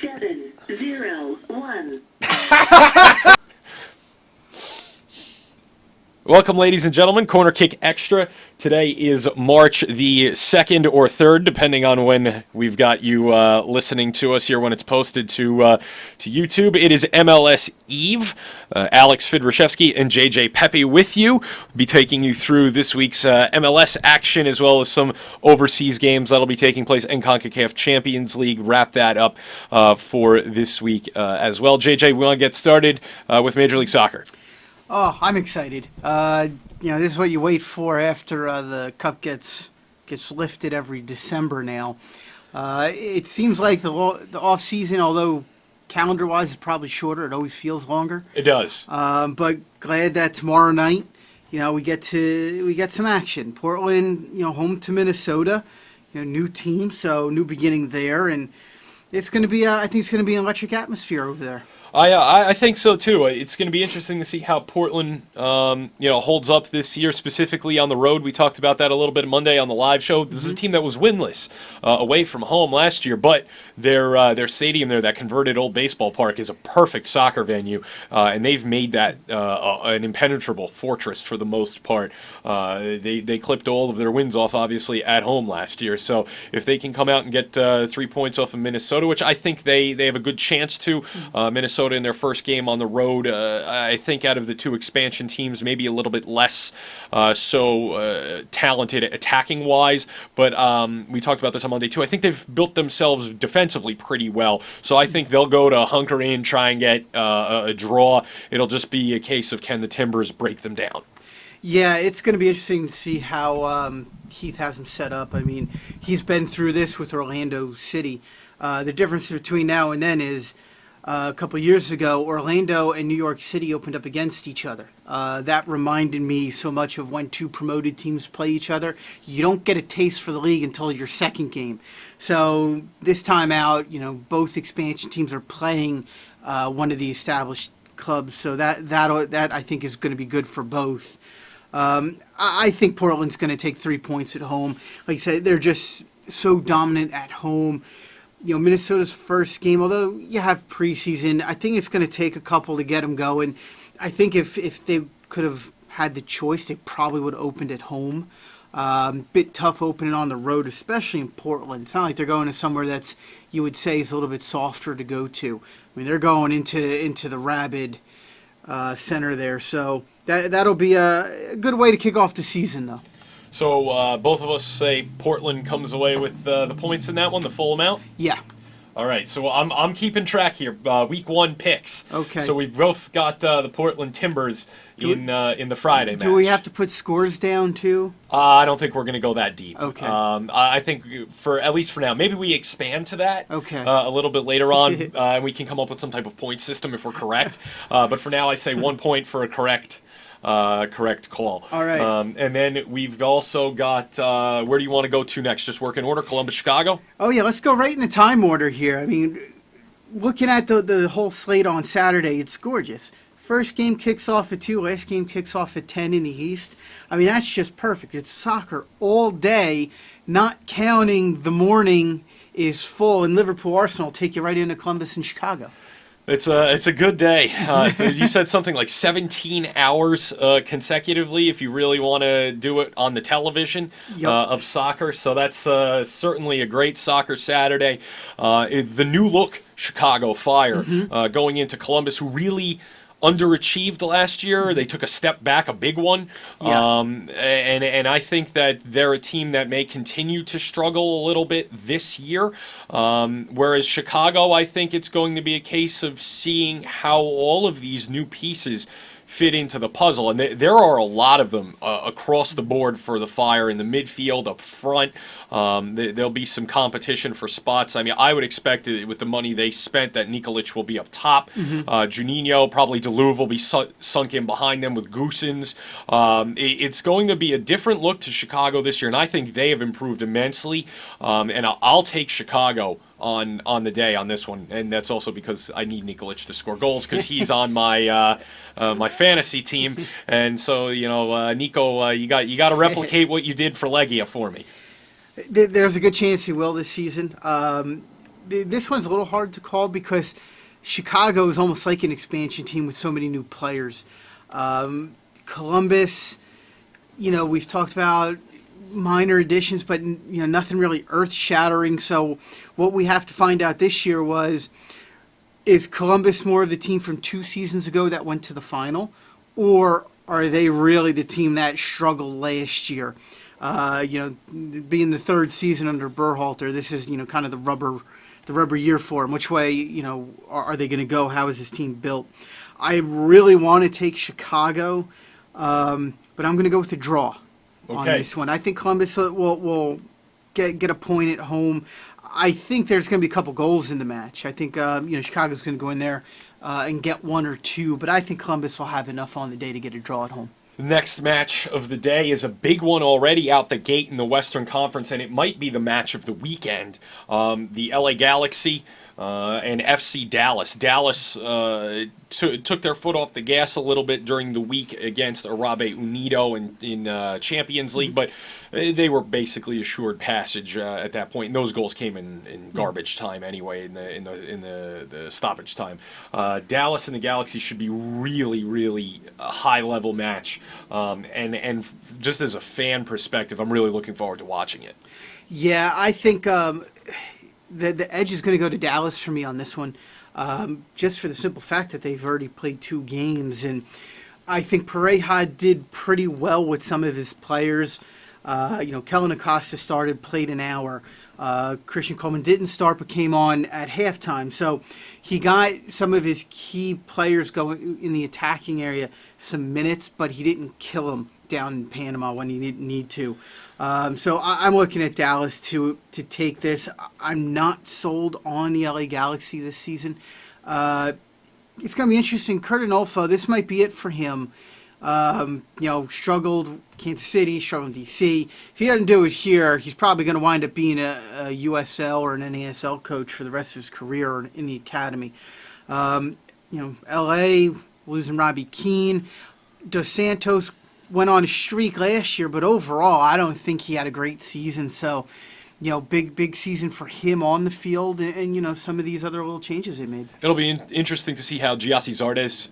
701. Welcome, ladies and gentlemen. Corner Kick Extra. Today is March the 2nd or 3rd, depending on when we've got you listening to us here when it's posted to YouTube. It is MLS Eve. Alex Fidrashevsky and JJ Pepe with you. We'll be taking you through this week's MLS action as well as some overseas games that'll be taking place in CONCACAF Champions League. Wrap that up for this week as well. JJ, we want to get started with Major League Soccer. Oh, I'm excited. This is what you wait for after the cup gets lifted every December now. It seems like the off season, although calendar-wise is probably shorter, it always feels longer. It does. But glad that tomorrow night, we get some action. Portland, home to Minnesota, new team, so new beginning there, and it's going to be I think it's going to be an electric atmosphere over there. I think so too. It's going to be interesting to see how Portland, holds up this year, specifically on the road. We talked about that a little bit Monday on the live show. This is a team that was winless away from home last year, but their stadium there, that converted old baseball park, is a perfect soccer venue, and they've made that an impenetrable fortress for the most part. They clipped all of their wins off, obviously, at home last year. So if they can come out and get 3 points off of Minnesota, which I think they have a good chance to, Minnesota in their first game on the road, I think out of the two expansion teams, maybe a little bit less talented attacking-wise, but we talked about this on Monday too. I think they've built themselves defensively pretty well, so I think they'll go to hunker in, try and get a draw. It'll just be a case of can the Timbers break them down. Yeah, it's going to be interesting to see how Keith has him set up. I mean, he's been through this with Orlando City. The difference between now and then is a couple of years ago, Orlando and New York City opened up against each other. That reminded me so much of when two promoted teams play each other. You don't get a taste for the league until your second game. So this time out, both expansion teams are playing one of the established clubs. So that I think is going to be good for both. I think Portland's going to take 3 points at home. Like I said, they're just so dominant at home. Minnesota's first game, although you have preseason, I think it's going to take a couple to get them going. I think if they could have had the choice, they probably would have opened at home. Bit tough opening on the road, especially in Portland. It's not like they're going to somewhere that's, you would say, is a little bit softer to go to. I mean, they're going into the rabid center there. So that'll be a good way to kick off the season, though. So both of us say Portland comes away with the points in that one, the full amount? Yeah. All right, so I'm keeping track here. Week 1 picks. Okay. So we've both got the Portland Timbers in the Friday match. Do we have to put scores down too? I don't think we're going to go that deep. Okay. I think at least for now, maybe we expand to that. Okay. A little bit later on, and we can come up with some type of point system if we're correct. But for now, I say 1 point for a correct call. All right. And then we've also got, where do you want to go to next? Just work in order, Columbus, Chicago? Oh, yeah, let's go right in the time order here. I mean, looking at the whole slate on Saturday, it's gorgeous. First game kicks off at 2, last game kicks off at 10 in the East. I mean, that's just perfect. It's soccer all day, not counting the morning is full, and Liverpool-Arsenal take you right into Columbus and Chicago. It's a good day. You said something like 17 hours consecutively if you really want to do it on the television. Yep. Of soccer. So that's certainly a great soccer Saturday. The new look Chicago Fire going into Columbus, who really underachieved last year. They took a step back, a big one. Yeah. And I think that they're a team that may continue to struggle a little bit this year. Whereas Chicago, I think it's going to be a case of seeing how all of these new pieces fit into the puzzle. And there are a lot of them across the board for the Fire in the midfield, up front. There'll be some competition for spots. I mean, I would expect with the money they spent that Nikolic will be up top. Juninho, probably Deluve will be sunk in behind them with Goosens. It's going to be a different look to Chicago this year, and I think they have improved immensely. And I'll take Chicago on the day on this one, and that's also because I need Nikolic to score goals because he's on my my fantasy team, and so Nico, you got to replicate what you did for Legia for me. There's a good chance he will this season. this one's a little hard to call because Chicago is almost like an expansion team with so many new players. Columbus, we've talked about minor additions, but nothing really earth-shattering. So what we have to find out this year is Columbus more of the team from 2 seasons ago that went to the final, or are they really the team that struggled last year? Being the 3rd season under Berhalter, this is kind of the rubber year for them. Which way are they going to go? How is this team built? I really want to take Chicago, but I'm going to go with a draw on this one. I think Columbus will get a point at home. I think there's going to be a couple goals in the match. I think Chicago's going to go in there and get 1 or 2, but I think Columbus will have enough on the day to get a draw at home. The next match of the day is a big one already out the gate in the Western Conference, and it might be the match of the weekend. The LA Galaxy and FC Dallas. Dallas took their foot off the gas a little bit during the week against Arabe Unido in Champions League, but they were basically assured passage at that point. And those goals came in garbage time anyway, in the stoppage time. Dallas and the Galaxy should be really, really a high-level match. And just as a fan perspective, I'm really looking forward to watching it. Yeah, I think the edge is going to go to Dallas for me on this one, just for the simple fact that they've already played 2 games. And I think Pareja did pretty well with some of his players. Kellen Acosta started, played an hour. Christian Coleman didn't start but came on at halftime. So he got some of his key players going in the attacking area some minutes, but he didn't kill them down in Panama when he didn't need to. So I'm looking at Dallas to take this. I'm not sold on the LA Galaxy this season. It's going to be interesting. Kurt Anolfo, this might be it for him. Struggled Kansas City, struggled DC. If he doesn't do it here, he's probably going to wind up being a USL or an NASL coach for the rest of his career or in the academy. LA losing Robbie Keane. Dos Santos went on a streak last year, but overall, I don't think he had a great season. So, big season for him on the field, and some of these other little changes they made. It'll be interesting to see how Giassi Zardes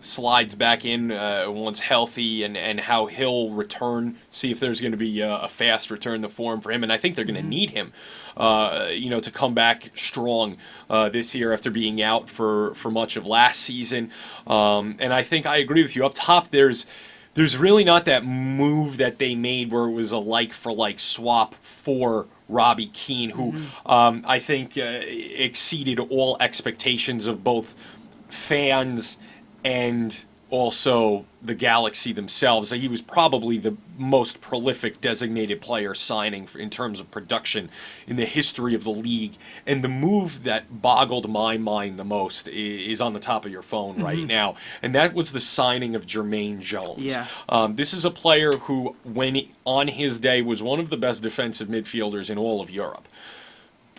slides back in once healthy, and how he'll return. See if there's going to be a fast return to form for him, and I think they're going to need him, to come back strong this year after being out for much of last season. And I think I agree with you. Up top, there's really not that move that they made where it was a like-for-like swap for Robbie Keane, who I think exceeded all expectations of both fans and also the Galaxy themselves. He was probably the most prolific designated player signing in terms of production in the history of the league. And the move that boggled my mind the most is on the top of your phone right now. And that was the signing of Jermaine Jones. Yeah. This is a player who, on his day, was one of the best defensive midfielders in all of Europe.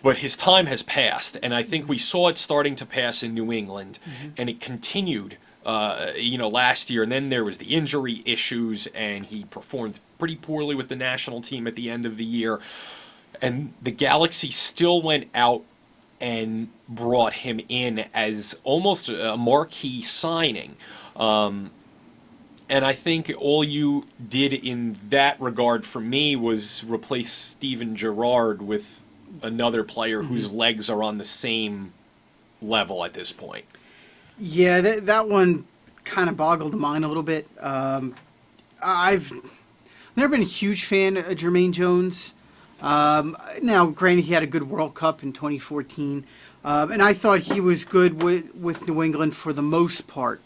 But his time has passed, and I think we saw it starting to pass in New England, and it continued last year, and then there was the injury issues, and he performed pretty poorly with the national team at the end of the year. And the Galaxy still went out and brought him in as almost a marquee signing. And I think all you did in that regard for me was replace Steven Gerrard with another player whose legs are on the same level at this point. Yeah, that one kind of boggled the mind a little bit. I've never been a huge fan of Jermaine Jones. Now, granted, he had a good World Cup in 2014, and I thought he was good with New England for the most part.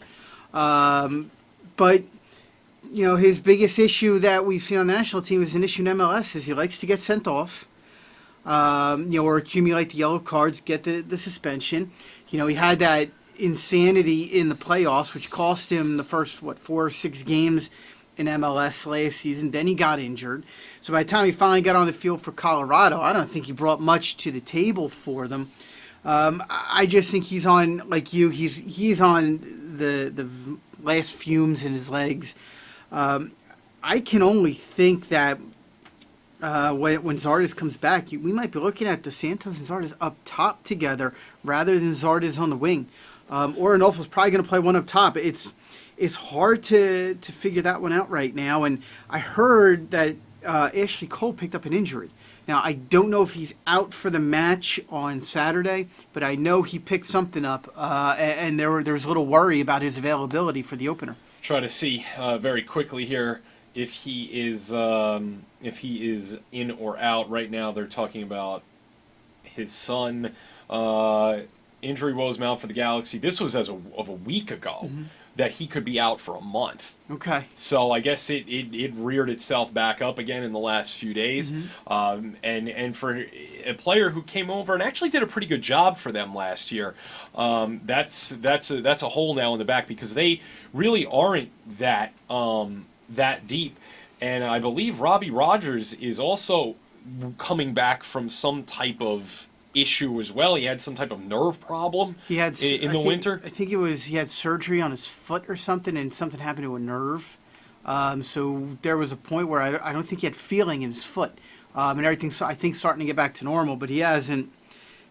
But, his biggest issue that we've seen on the national team is an issue in MLS is he likes to get sent off, or accumulate the yellow cards, get the suspension. He had that insanity in the playoffs, which cost him the first 4 or 6 games in MLS last season. Then he got injured, so by the time he finally got on the field for Colorado, I don't think he brought much to the table for them. I just think he's on, like you, he's on the last fumes in his legs. I can only think that when Zardes comes back, we might be looking at Dos Santos and Zardes up top together rather than Zardes on the wing. Or Arnolfo's probably going to play one up top. It's hard to figure that one out right now. And I heard that Ashley Cole picked up an injury. Now, I don't know if he's out for the match on Saturday, but I know he picked something up, and there was a little worry about his availability for the opener. Try to see very quickly here if he is in or out. Right now, they're talking about his son. Injury woes mount for the Galaxy. This was of a week ago that he could be out for a month. Okay. So I guess it reared itself back up again in the last few days. And for a player who came over and actually did a pretty good job for them last year, that's a hole now in the back because they really aren't that deep. And I believe Robbie Rogers is also coming back from some type of issue as well. He had some type of nerve problem in the winter. I think he had surgery on his foot or something, and something happened to a nerve. So there was a point where I don't think he had feeling in his foot, and everything's I think starting to get back to normal. But he hasn't.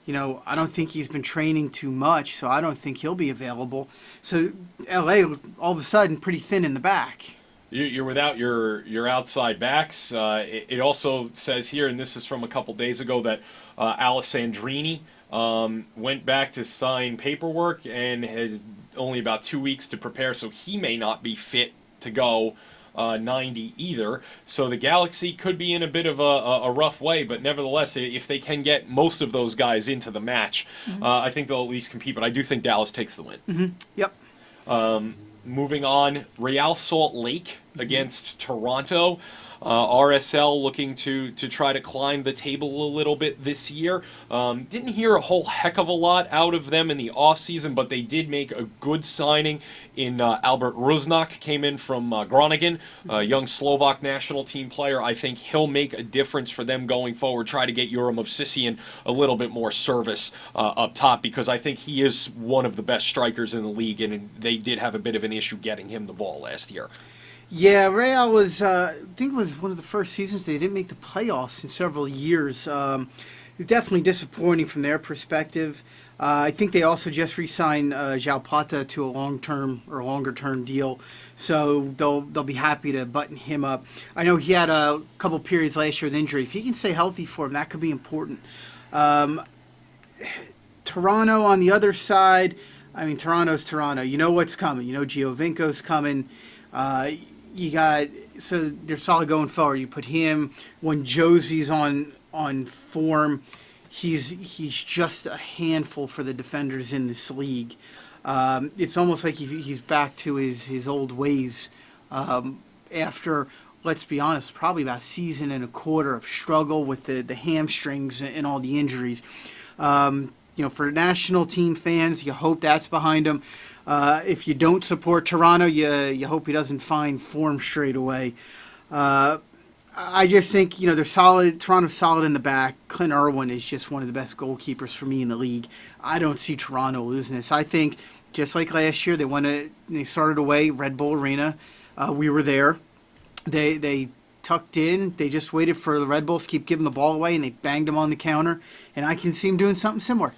I don't think he's been training too much, so I don't think he'll be available. So LA all of a sudden pretty thin in the back. You're without your outside backs. It also says here, and this is from a couple days ago, that Alessandrini went back to sign paperwork and had only about 2 weeks to prepare, so he may not be fit to go 90 either. So the Galaxy could be in a bit of a rough way, but nevertheless, if they can get most of those guys into the match, I think they'll at least compete. But I do think Dallas takes the win. Yep. Moving on, Real Salt Lake against Toronto. RSL looking to try to climb the table a little bit this year. Didn't hear a whole heck of a lot out of them in the offseason, but they did make a good signing in Albert Rusnak, came in from Groningen, a young Slovak national team player. I think he'll make a difference for them going forward, try to get Juraj Movsisyan a little bit more service up top, because I think he is one of the best strikers in the league, and they did have a bit of an issue getting him the ball last year. Yeah, Real was, I think it was one of the first seasons they didn't make the playoffs in several years. Definitely disappointing from their perspective. I think they also just re-signed João Plata to a longer-term deal, so they'll be happy to button him up. I know he had a couple periods last year with injury. If he can stay healthy for him, that could be important. Toronto on the other side, I mean, Toronto's Toronto. You know what's coming. You know Giovinco's coming. So they're solid going forward. You put him when Josie's on form. He's just a handful for the defenders in this league. It's almost like he's back to his old ways after, let's be honest, probably about a season and a quarter of struggle with the hamstrings and all the injuries. For national team fans, you hope that's behind him. If you don't support Toronto, you hope he doesn't find form straight away. I just think, they're solid. Toronto's solid in the back. Clint Irwin is just one of the best goalkeepers for me in the league. I don't see Toronto losing this. I think, just like last year, they started away, Red Bull Arena. We were there. They tucked in. They just waited for the Red Bulls to keep giving the ball away, and they banged them on the counter. And I can see them doing something similar.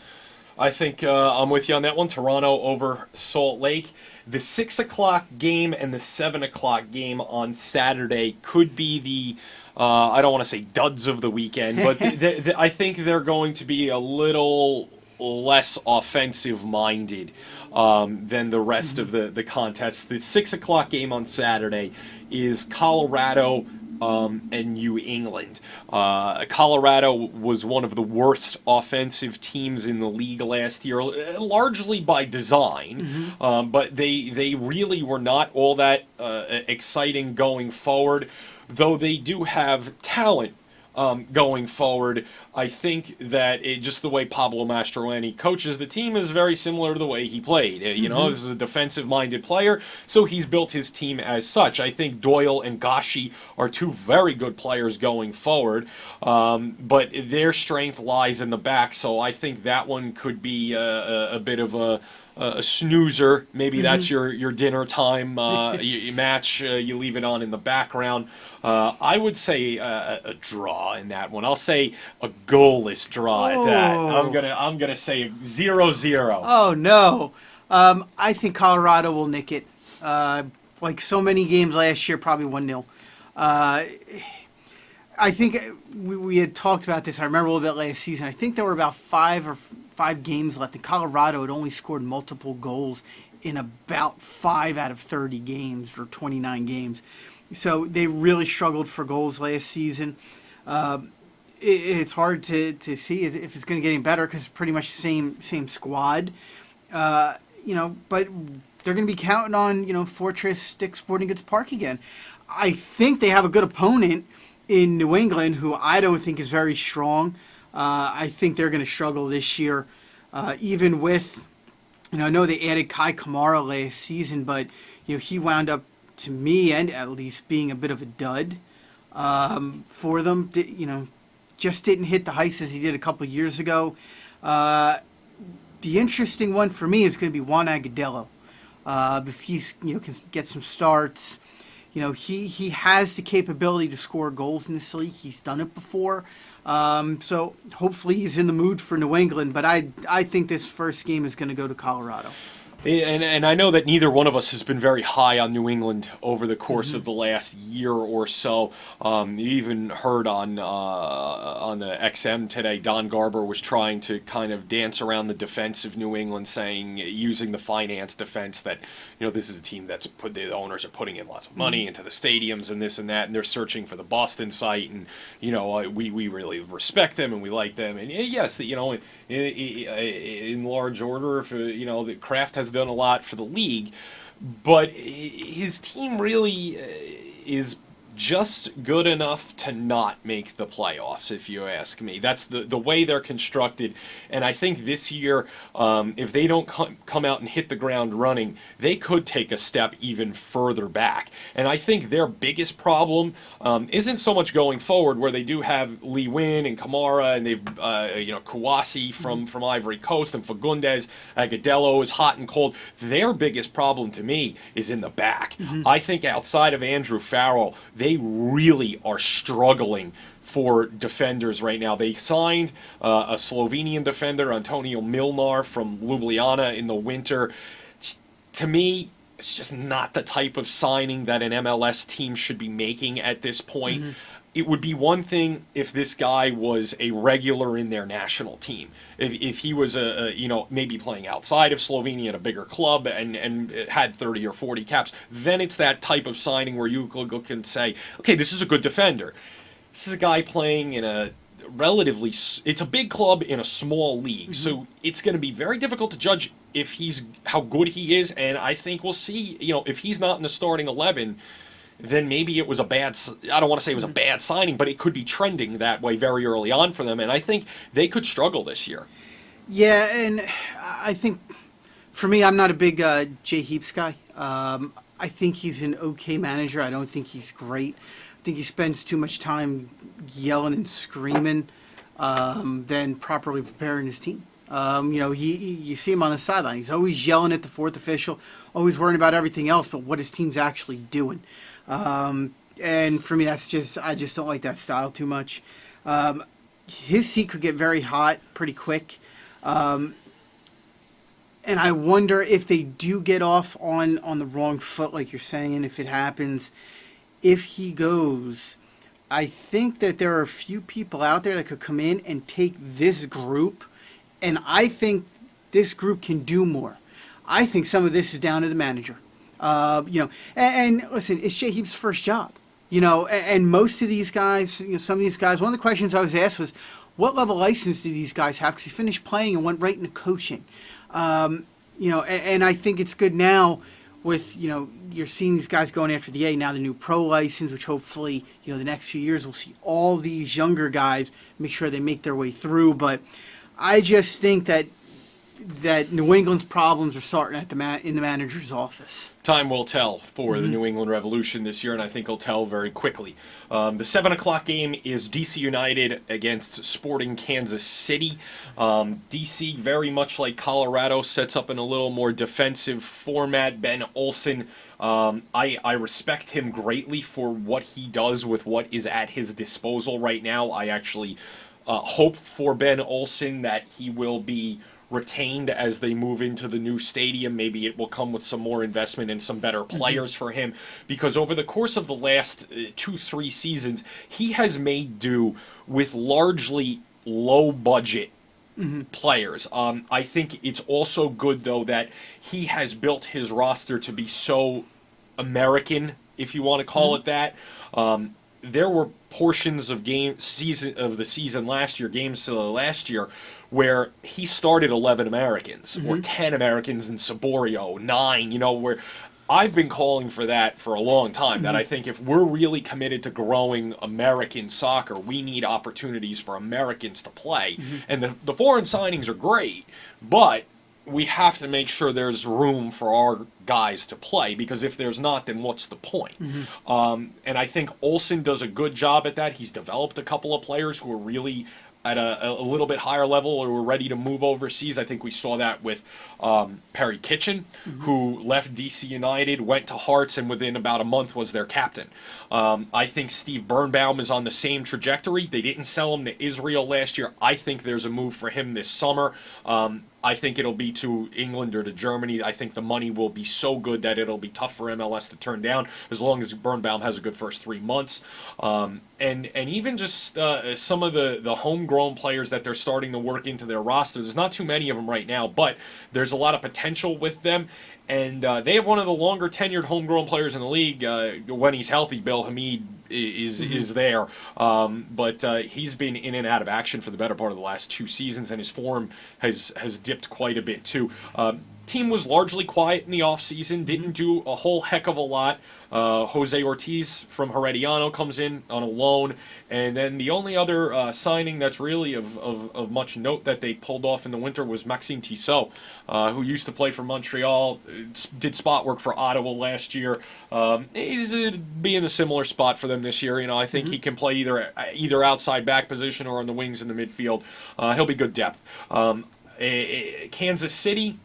I think I'm with you on that one. Toronto over Salt Lake. The 6 o'clock game and the 7 o'clock game on Saturday could be the, I don't want to say duds of the weekend, but I think they're going to be a little less offensive-minded than the rest of the contest. The 6 o'clock game on Saturday is Colorado and New England. Colorado was one of the worst offensive teams in the league last year, largely by design, but they really were not all that exciting going forward, though they do have talent going forward. I think that just the way Pablo Mastroeni coaches the team is very similar to the way he played. This is a defensive-minded player, so he's built his team as such. I think Doyle and Gashi are two very good players going forward, but their strength lies in the back, so I think that one could be a bit of a snoozer. Maybe that's your dinner time match. You leave it on in the background. I would say a draw in that one. I'll say a goalless draw at that. I'm gonna say 0-0. Oh no, I think Colorado will nick it. Like so many games last year, probably 1-0. I think we had talked about this. I remember a little bit last season. I think there were about five games left, and Colorado had only scored multiple goals in about 5 out of 30 games or 29 games. So they really struggled for goals last season. It's hard to see if it's going to get any better because it's pretty much the same squad. But they're going to be counting on Fortress Dick Sporting Goods Park again. I think they have a good opponent in New England, who I don't think is very strong. I think they're going to struggle this year, even with, I know they added Kai Kamara last season, but he wound up, to me, and at least being a bit of a dud for them. Just didn't hit the heights as he did a couple of years ago. The interesting one for me is going to be Juan Agudelo. If he can get some starts. He has the capability to score goals in this league. He's done it before. So hopefully he's in the mood for New England. But I think this first game is going to go to Colorado. And I know that neither one of us has been very high on New England over the course of the last year or so. You even heard on the XM today, Don Garber was trying to kind of dance around the defense of New England, saying, using the finance defense, that this is a team that's the owners are putting in lots of money into the stadiums and this and that, and they're searching for the Boston site, and we really respect them and we like them, and yes, in large order, if the Kraft has done a lot for the league, but his team really is just good enough to not make the playoffs, if you ask me. That's the way they're constructed, and I think this year, if they don't come out and hit the ground running, they could take a step even further back. And I think their biggest problem isn't so much going forward, where they do have Lee Win and Kamara, and they've Kouassi from Ivory Coast, and Fagundes. Agudelo is hot and cold. Their biggest problem to me is in the back. I think outside of Andrew Farrell, they really are struggling for defenders right now. They signed a Slovenian defender, Antonio Milnar, from Ljubljana in the winter. To me, it's just not the type of signing that an MLS team should be making at this point. It would be one thing if this guy was a regular in their national team. If he was maybe playing outside of Slovenia at a bigger club and had 30 or 40 caps, then it's that type of signing where you can say, okay, this is a good defender. This is a guy playing in a it's a big club in a small league, so it's going to be very difficult to judge how good he is, and I think we'll see, if he's not in the starting 11, then maybe it was I don't want to say it was a bad signing, but it could be trending that way very early on for them, and I think they could struggle this year. Yeah, and I think, for me, I'm not a big Jay Heaps guy. I think he's an okay manager. I don't think he's great. I think he spends too much time yelling and screaming than properly preparing his team. You see him on the sideline. He's always yelling at the fourth official, always worrying about everything else but what his team's actually doing. And for me, I just don't like that style too much. His seat could get very hot pretty quick. And I wonder if they do get off on the wrong foot, like you're saying, if it happens, if he goes, I think that there are a few people out there that could come in and take this group, and I think this group can do more. I think some of this is down to the manager. And listen, it's Jay Heap's first job, and most of these guys, some of these guys, one of the questions I was asked was, what level license do these guys have? Because he finished playing and went right into coaching. And I think it's good now with, you're seeing these guys going after the A, now the new pro license, which hopefully, the next few years we'll see all these younger guys make sure they make their way through. But I just think that New England's problems are starting at in the manager's office. Time will tell for the New England Revolution this year, and I think it'll tell very quickly. The 7 o'clock game is DC United against Sporting Kansas City. DC, very much like Colorado, sets up in a little more defensive format. Ben Olsen, I respect him greatly for what he does with what is at his disposal right now. I actually hope for Ben Olsen that he will be retained as they move into the new stadium. Maybe it will come with some more investment and some better players for him, because over the course of the last 2-3 seasons, he has made do with largely low budget players. I think it's also good, though, that he has built his roster to be so American, if you want to call it that. There were portions of the season last year, games last year, where he started 11 Americans or 10 Americans in Saborio, 9, where I've been calling for that for a long time, that I think if we're really committed to growing American soccer, we need opportunities for Americans to play. And the foreign signings are great, but we have to make sure there's room for our guys to play, because if there's not, then what's the point? And I think Olsen does a good job at that. He's developed a couple of players who are really at a little bit higher level or were ready to move overseas. I think we saw that with Perry Kitchen, who left DC United, went to Hearts, and within about a month was their captain. I think Steve Birnbaum is on the same trajectory. They didn't sell him to Israel last year. I think there's a move for him this summer. I think it'll be to England or to Germany. I think the money will be so good that it'll be tough for MLS to turn down, as long as Birnbaum has a good first 3 months. And even just some of the homegrown players that they're starting to work into their roster. There's not too many of them right now, but there's a lot of potential with them. And they have one of the longer tenured homegrown players in the league. When he's healthy, Bill Hamid is there. But he's been in and out of action for the better part of the last 2 seasons, and his form has dipped quite a bit too. Team was largely quiet in the offseason, didn't do a whole heck of a lot. Jose Ortiz from Herediano comes in on a loan, and then the only other signing that's really of much note that they pulled off in the winter was Maxime Tissot, who used to play for Montreal, did spot work for Ottawa last year. He's be in a similar spot for them this year. I think he can play either outside back position or on the wings in the midfield. He'll be good depth. Kansas City,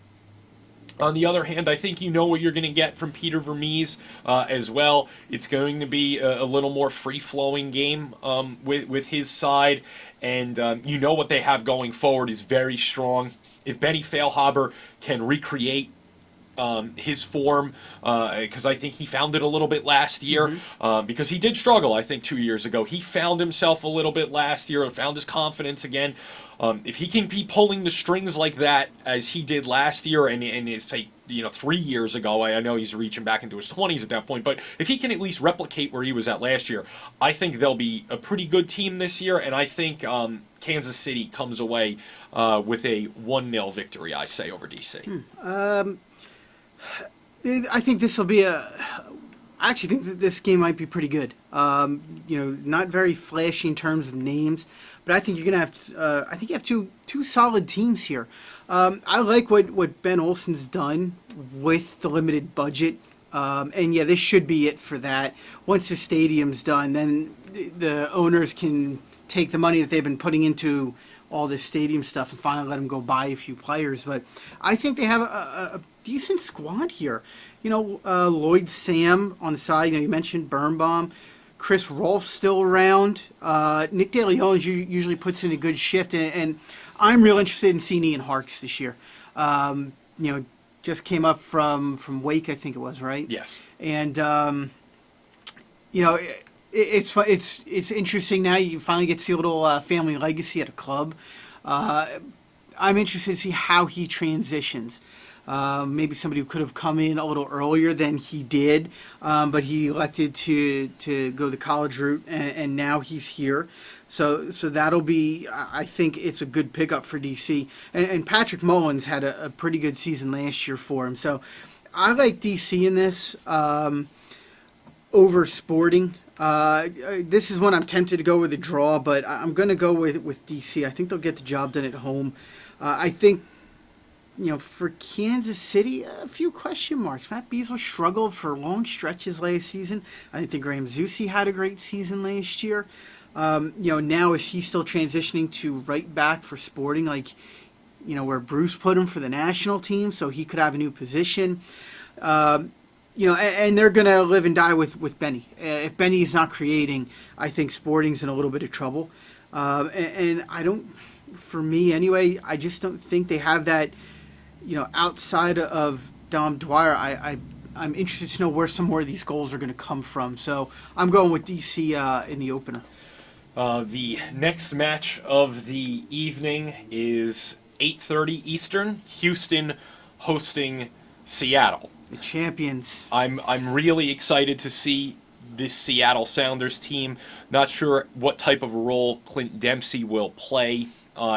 on the other hand, I think you know what you're going to get from Peter Vermees as well. It's going to be a little more free-flowing game with his side, and you know what they have going forward is very strong. If Benny Feilhaber can recreate his form, because I think he found it a little bit last year, because he did struggle, I think, 2 years ago. He found himself a little bit last year and found his confidence again. If he can be pulling the strings like that as he did last year, and say 3 years ago, I know he's reaching back into his 20s at that point, but if he can at least replicate where he was at last year, I think they'll be a pretty good team this year, and I think Kansas City comes away with a 1-0 victory, I say, over DC. I think this will be I actually think that this game might be pretty good. Not very flashy in terms of names, but I think you're gonna have. I think you have two solid teams here. I like what Ben Olsen's done with the limited budget, and yeah, this should be it for that. Once the stadium's done, then the owners can take the money that they've been putting into all this stadium stuff and finally let them go buy a few players. But I think they have a decent squad here. Lloyd Sam on the side. You mentioned Birnbaum. Chris Rolfe's still around. Nick DeLeon usually puts in a good shift, and I'm real interested in seeing Ian Harkes this year. Just came up from Wake, I think it was, right? Yes. And it's interesting now. You finally get to see a little family legacy at a club. I'm interested to see how he transitions. Maybe somebody who could have come in a little earlier than he did, but he elected to go the college route, and now he's here. So that'll be, I think it's a good pickup for DC. And Patrick Mullins had a pretty good season last year for him. So I like DC in this over Sporting. This is one I'm tempted to go with a draw, but I'm going to go with DC. I think they'll get the job done at home. I think, for Kansas City, a few question marks. Matt Beasley struggled for long stretches last season. I didn't think Graham Zusi had a great season last year. Now is he still transitioning to right back for Sporting, where Bruce put him for the national team, so he could have a new position. And they're going to live and die with Benny. If Benny is not creating, I think Sporting's in a little bit of trouble. And I don't, for me anyway, I just don't think they have that, outside of Dom Dwyer. I'm interested to know where some more of these goals are going to come from. So I'm going with DC in the opener. The next match of the evening is 8:30 Eastern. Houston hosting Seattle. The champions. I'm really excited to see this Seattle Sounders team. Not sure what type of role Clint Dempsey will play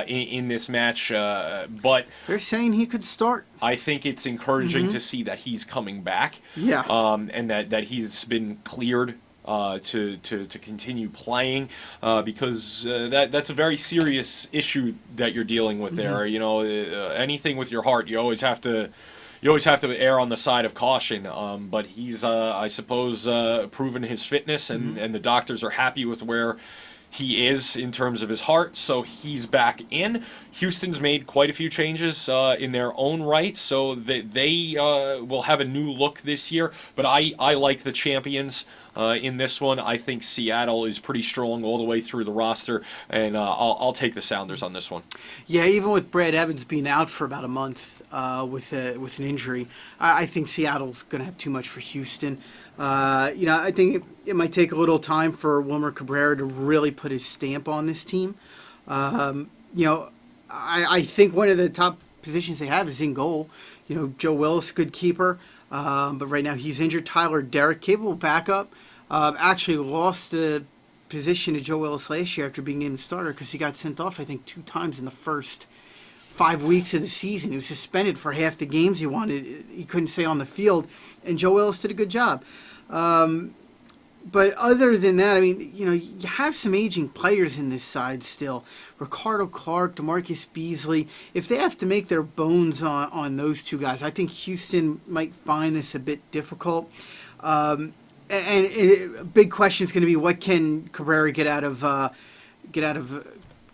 in this match, but they're saying he could start. I think it's encouraging to see that he's coming back. Yeah. And that he's been cleared to continue playing because that's a very serious issue that you're dealing with there. Anything with your heart, you always have to err on the side of caution. But he's, I suppose, proven his fitness, and the doctors are happy with where he is in terms of his heart, so he's back in. Houston's made quite a few changes in their own right, so they will have a new look this year. But I like the champions in this one. I think Seattle is pretty strong all the way through the roster, and I'll take the Sounders on this one. Yeah, even with Brad Evans being out for about a month with an injury, I think Seattle's going to have too much for Houston. I think it might take a little time for Wilmer Cabrera to really put his stamp on this team. I think one of the top positions they have is in goal. Joe Willis, good keeper, but right now he's injured. Tyler Derrick, capable backup, actually lost the position to Joe Willis last year after being named starter because he got sent off, I think, 2 times in the first 5 weeks of the season. He was suspended for half the games he couldn't stay on the field, and Joe Willis did a good job. But other than that, you have some aging players in this side still. Ricardo Clark, DeMarcus Beasley. If they have to make their bones on those two guys, I think Houston might find this a bit difficult. A big question is going to be, what can Cabrera get out of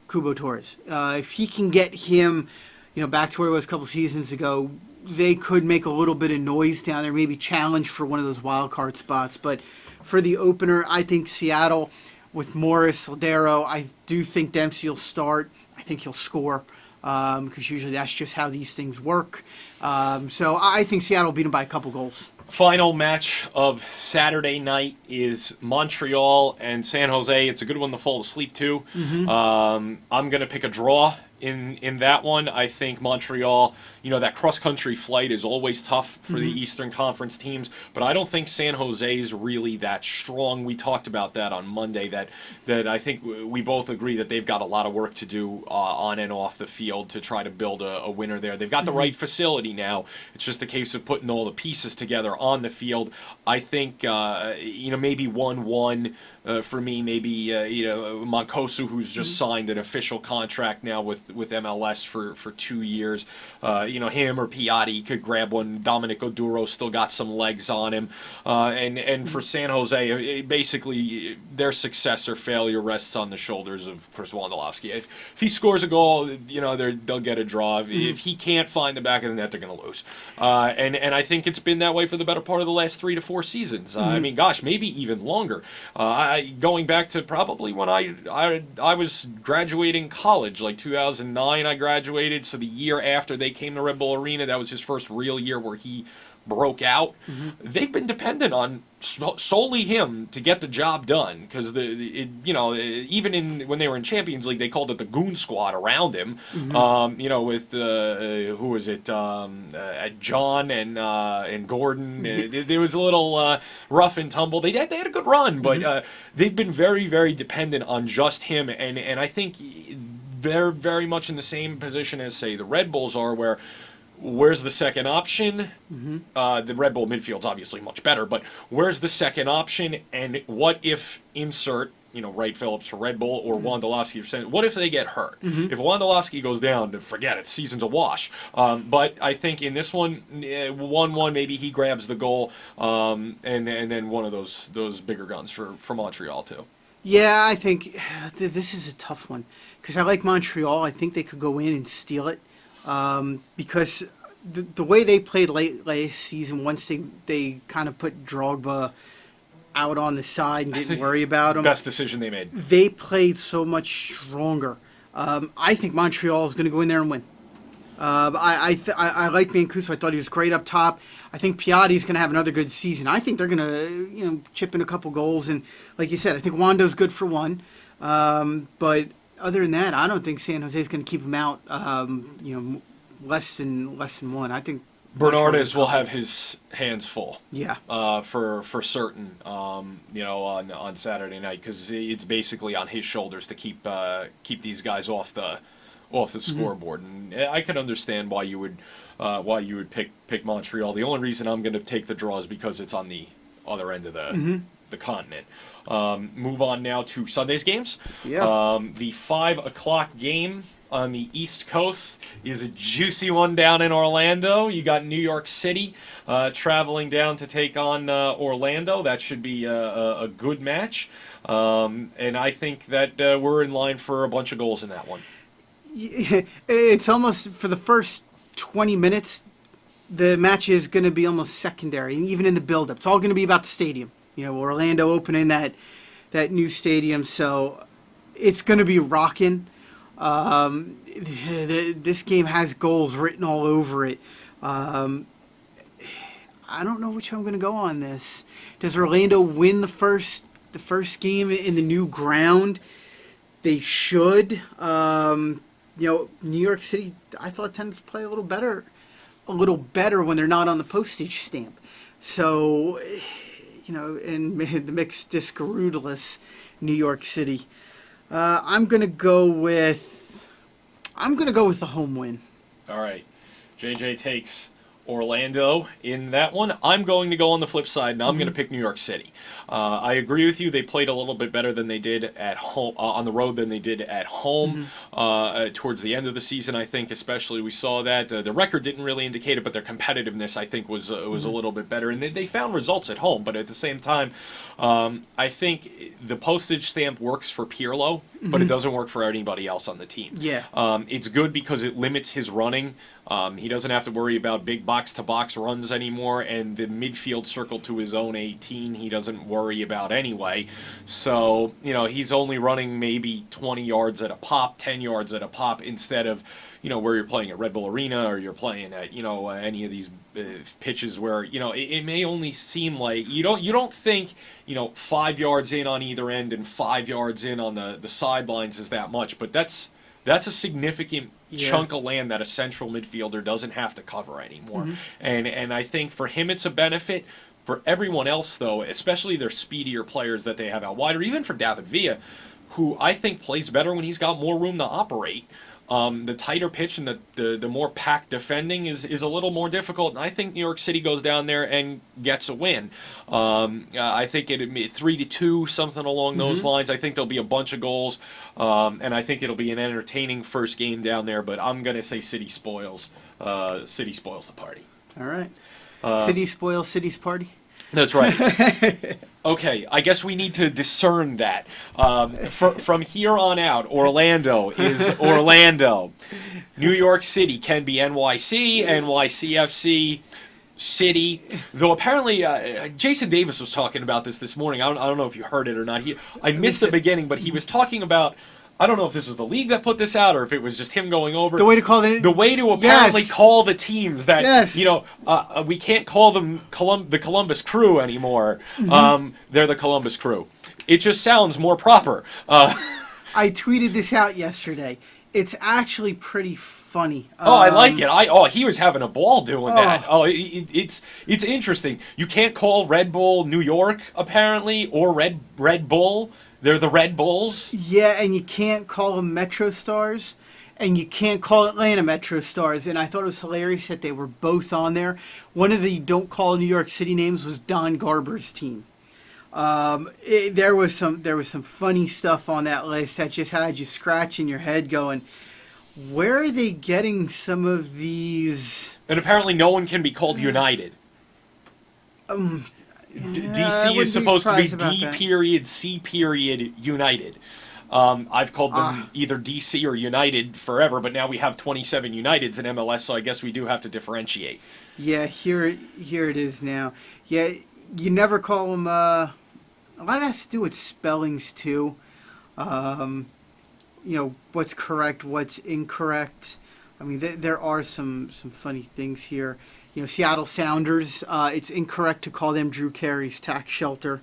Cubo Torres? If he can get him, back to where he was a couple seasons ago, they could make a little bit of noise down there, maybe challenge for one of those wild card spots. But for the opener, I think Seattle with Morris, Ladero. I do think Dempsey will start. I think he'll score because usually that's just how these things work. So I think Seattle will beat them by a couple goals. Final match of Saturday night is Montreal and San Jose. It's a good one to fall asleep to. I'm going to pick a draw in that one. I think Montreal, that cross-country flight is always tough for the Eastern Conference teams, but I don't think San Jose is really that strong. We talked about that on Monday, that I think we both agree that they've got a lot of work to do on and off the field to try to build a winner there. They've got the right facility now. It's just a case of putting all the pieces together on the field. I think, maybe 1-1. For me, maybe Moncosu, who's just signed an official contract now with MLS for 2 years. Him or Piatti could grab one. Dominic Oduro still got some legs on him. And for San Jose, basically their success or failure rests on the shoulders of Chris Wondolowski. If he scores a goal, they'll get a draw. If he can't find the back of the net, they're going to lose. And I think it's been that way for the better part of the last 3 to 4 seasons. Maybe even longer. Going back to probably when I was graduating college, like 2009 I graduated, so the year after they came to Red Bull Arena, that was his first real year where he broke out. They've been dependent on solely him to get the job done because even when they were in Champions League, they called it the goon squad around him. With who was it? John and Gordon. There was a little rough and tumble. They had a good run, but they've been very, very dependent on just him, and I think they're very much in the same position as, say, the Red Bulls are, where Where's the second option? The Red Bull midfield's obviously much better, but where's the second option? And what if insert, Wright Phillips for Red Bull or Wondolowski for Senate? What if they get hurt? If Wondolowski goes down, then forget it. Season's a wash. But I think in this one, 1-1, maybe he grabs the goal, and then one of those bigger guns for Montreal too. Yeah, I think this is a tough one because I like Montreal. I think they could go in and steal it because the way they played last season, once they kind of put Drogba out on the side and didn't worry about him. Best decision they made. They played so much stronger. I think Montreal is going to go in there and win. I like Mancuso. I thought he was great up top. I think Piatti's going to have another good season. I think they're going to, chip in a couple goals. And like you said, I think Wando's good for one. But other than that, I don't think San Jose's going to keep him out, less than one. I think Bernardes will have his hands full. Yeah. For certain, on Saturday night, because it's basically on his shoulders to keep these guys off the scoreboard, and I can understand why you would pick Montreal. The only reason I'm going to take the draw is because it's on the other end of the continent. Move on now to Sunday's games. Yeah. The 5:00 game on the East Coast is a juicy one down in Orlando. You got New York City traveling down to take on Orlando. That should be a good match, and I think that we're in line for a bunch of goals in that one. It's almost, for the first 20 minutes, the match is going to be almost secondary, and even in the build-up. It's all going to be about the stadium. Orlando opening that new stadium, so it's going to be rocking. This game has goals written all over it. I don't know which way I'm going to go on this. Does Orlando win the first game in the new ground? They should. New York City, I thought, tends to play a little better when they're not on the postage stamp. So, and the mixed disc-rudoless New York City. I'm gonna go with the home win. All right, JJ takes Orlando in that one. I'm going to go on the flip side, and I'm going to pick New York City. I agree with you. They played a little bit better than they did at home on the road than they did at home towards the end of the season. I think, especially, we saw that the record didn't really indicate it, but their competitiveness, I think, was a little bit better, and they found results at home. But at the same time, I think the postage stamp works for Pirlo, but it doesn't work for anybody else on the team. Yeah, it's good because it limits his running. He doesn't have to worry about big box-to-box runs anymore, and the midfield circle to his own 18 he doesn't worry about anyway. So, he's only running maybe 20 yards at a pop, 10 yards at a pop, instead of, where you're playing at Red Bull Arena or you're playing at, any of these pitches where, it may only seem like you don't think, 5 yards in on either end and 5 yards in on the sidelines is that much, but that's a significant chunk of land that a central midfielder doesn't have to cover anymore. And I think for him it's a benefit. For everyone else, though, especially their speedier players that they have out wide, or even for David Villa, who I think plays better when he's got more room to operate. The tighter pitch and the more packed defending is a little more difficult, and I think New York City goes down there and gets a win. I think it'd be 3-2, something along those lines. I think there'll be a bunch of goals, and I think it'll be an entertaining first game down there. But I'm gonna say City spoils the party. All right. City spoils City's party. That's right. Okay, I guess we need to discern that. From here on out, Orlando is Orlando. New York City can be NYC, NYCFC, City. Though apparently Jason Davis was talking about this morning. I don't know if you heard it or not. I missed the beginning, but he was talking about, I don't know if this was the league that put this out or if it was just him going over the way to call it. The way to apparently call the teams that we can't call them the Columbus Crew anymore. They're the Columbus Crew. It just sounds more proper. I tweeted this out yesterday. It's actually pretty funny. I like it. He was having a ball doing that. It's interesting. You can't call Red Bull New York apparently, or Red Bull. They're the Red Bulls. Yeah, and you can't call them Metro Stars. and you can't call Atlanta Metro Stars. And I thought it was hilarious that they were both on there. One of the don't call New York City names was Don Garber's team. There was some funny stuff on that list that just had you scratching your head, going, where are they getting some of these? And apparently, no one can be called United. I DC wouldn't is supposed to be surprised about that. D.C. United. I've called them either DC or United forever, but now we have 27 Uniteds in MLS, so I guess we do have to differentiate. Yeah, here it is now. Yeah, you never call them. A lot has to do with spellings too. What's correct, what's incorrect. I mean, there are some funny things here. Seattle Sounders. It's incorrect to call them Drew Carey's tax shelter.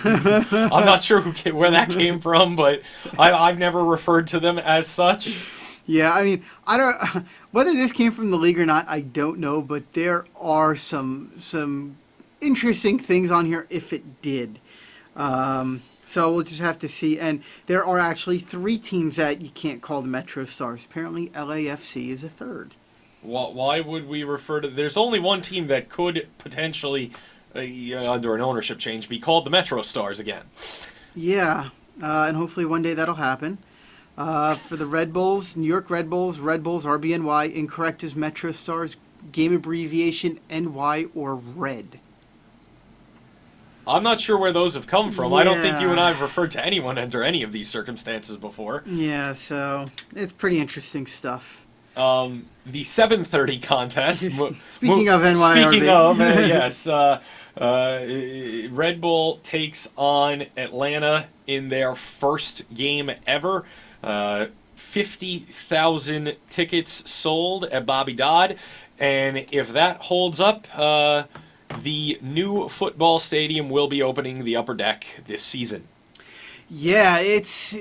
I'm not sure where that came from, but I've never referred to them as such. Yeah, I mean, I don't whether this came from the league or not. I don't know, but there are some interesting things on here if it did. So we'll just have to see. And there are actually 3 teams that you can't call the Metro Stars. Apparently, LAFC is a third. Why would we refer to? There's only one team that could potentially, under an ownership change, be called the Metro Stars again. Yeah, and hopefully one day that'll happen. For the Red Bulls, New York Red Bulls, RBNY, incorrect is Metro Stars, game abbreviation NY or Red. I'm not sure where those have come from. I don't think you Yeah. and I have referred to anyone under any of these circumstances before. Yeah, so it's pretty interesting stuff. The 7:30 contest. Speaking of NYRB. Speaking of, yes. Red Bull takes on Atlanta in their first game ever. 50,000 tickets sold at Bobby Dodd. And if that holds up, the new football stadium will be opening the upper deck this season. Yeah, it's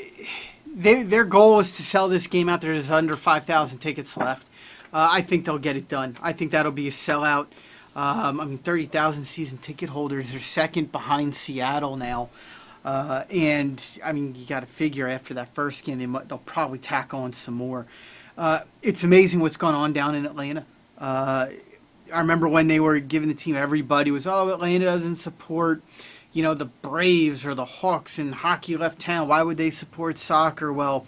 their goal is to sell this game out. There's under 5,000 tickets left. I think they'll get it done. I think that'll be a sellout. 30,000 season ticket holders. They're second behind Seattle now. And, I mean, you got to figure after that first game, they'll probably tack on some more. It's amazing what's gone on down in Atlanta. I remember when they were giving the team, everybody was, Atlanta doesn't support, the Braves or the Hawks, and hockey left town. Why would they support soccer? Well,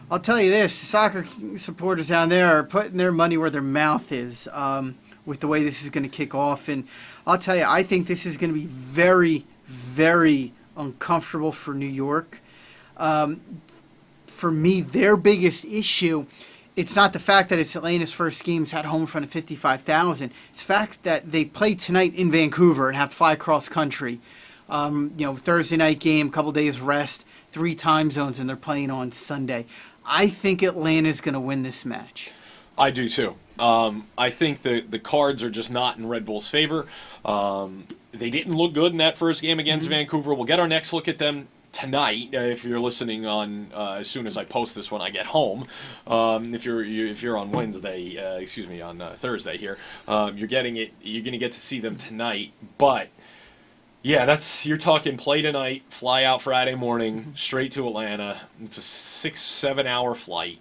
I'll tell you this, the soccer supporters down there are putting their money where their mouth is with the way this is going to kick off. And I'll tell you, I think this is going to be very, very uncomfortable for New York. For me, their biggest issue, it's not the fact that it's Atlanta's first games at home in front of 55,000. It's the fact that they play tonight in Vancouver and have to fly across country. Thursday night game, couple days rest, 3 time zones, and they're playing on Sunday. I think Atlanta's going to win this match. I do too. I think the cards are just not in Red Bull's favor. They didn't look good in that first game against Vancouver. We'll get our next look at them tonight. If you're listening on as soon as I post this when I get home, if you're on Wednesday, on Thursday here, you're going to get to see them tonight. But yeah, you're talking play tonight, fly out Friday morning, straight to Atlanta. It's a 6-7 hour flight.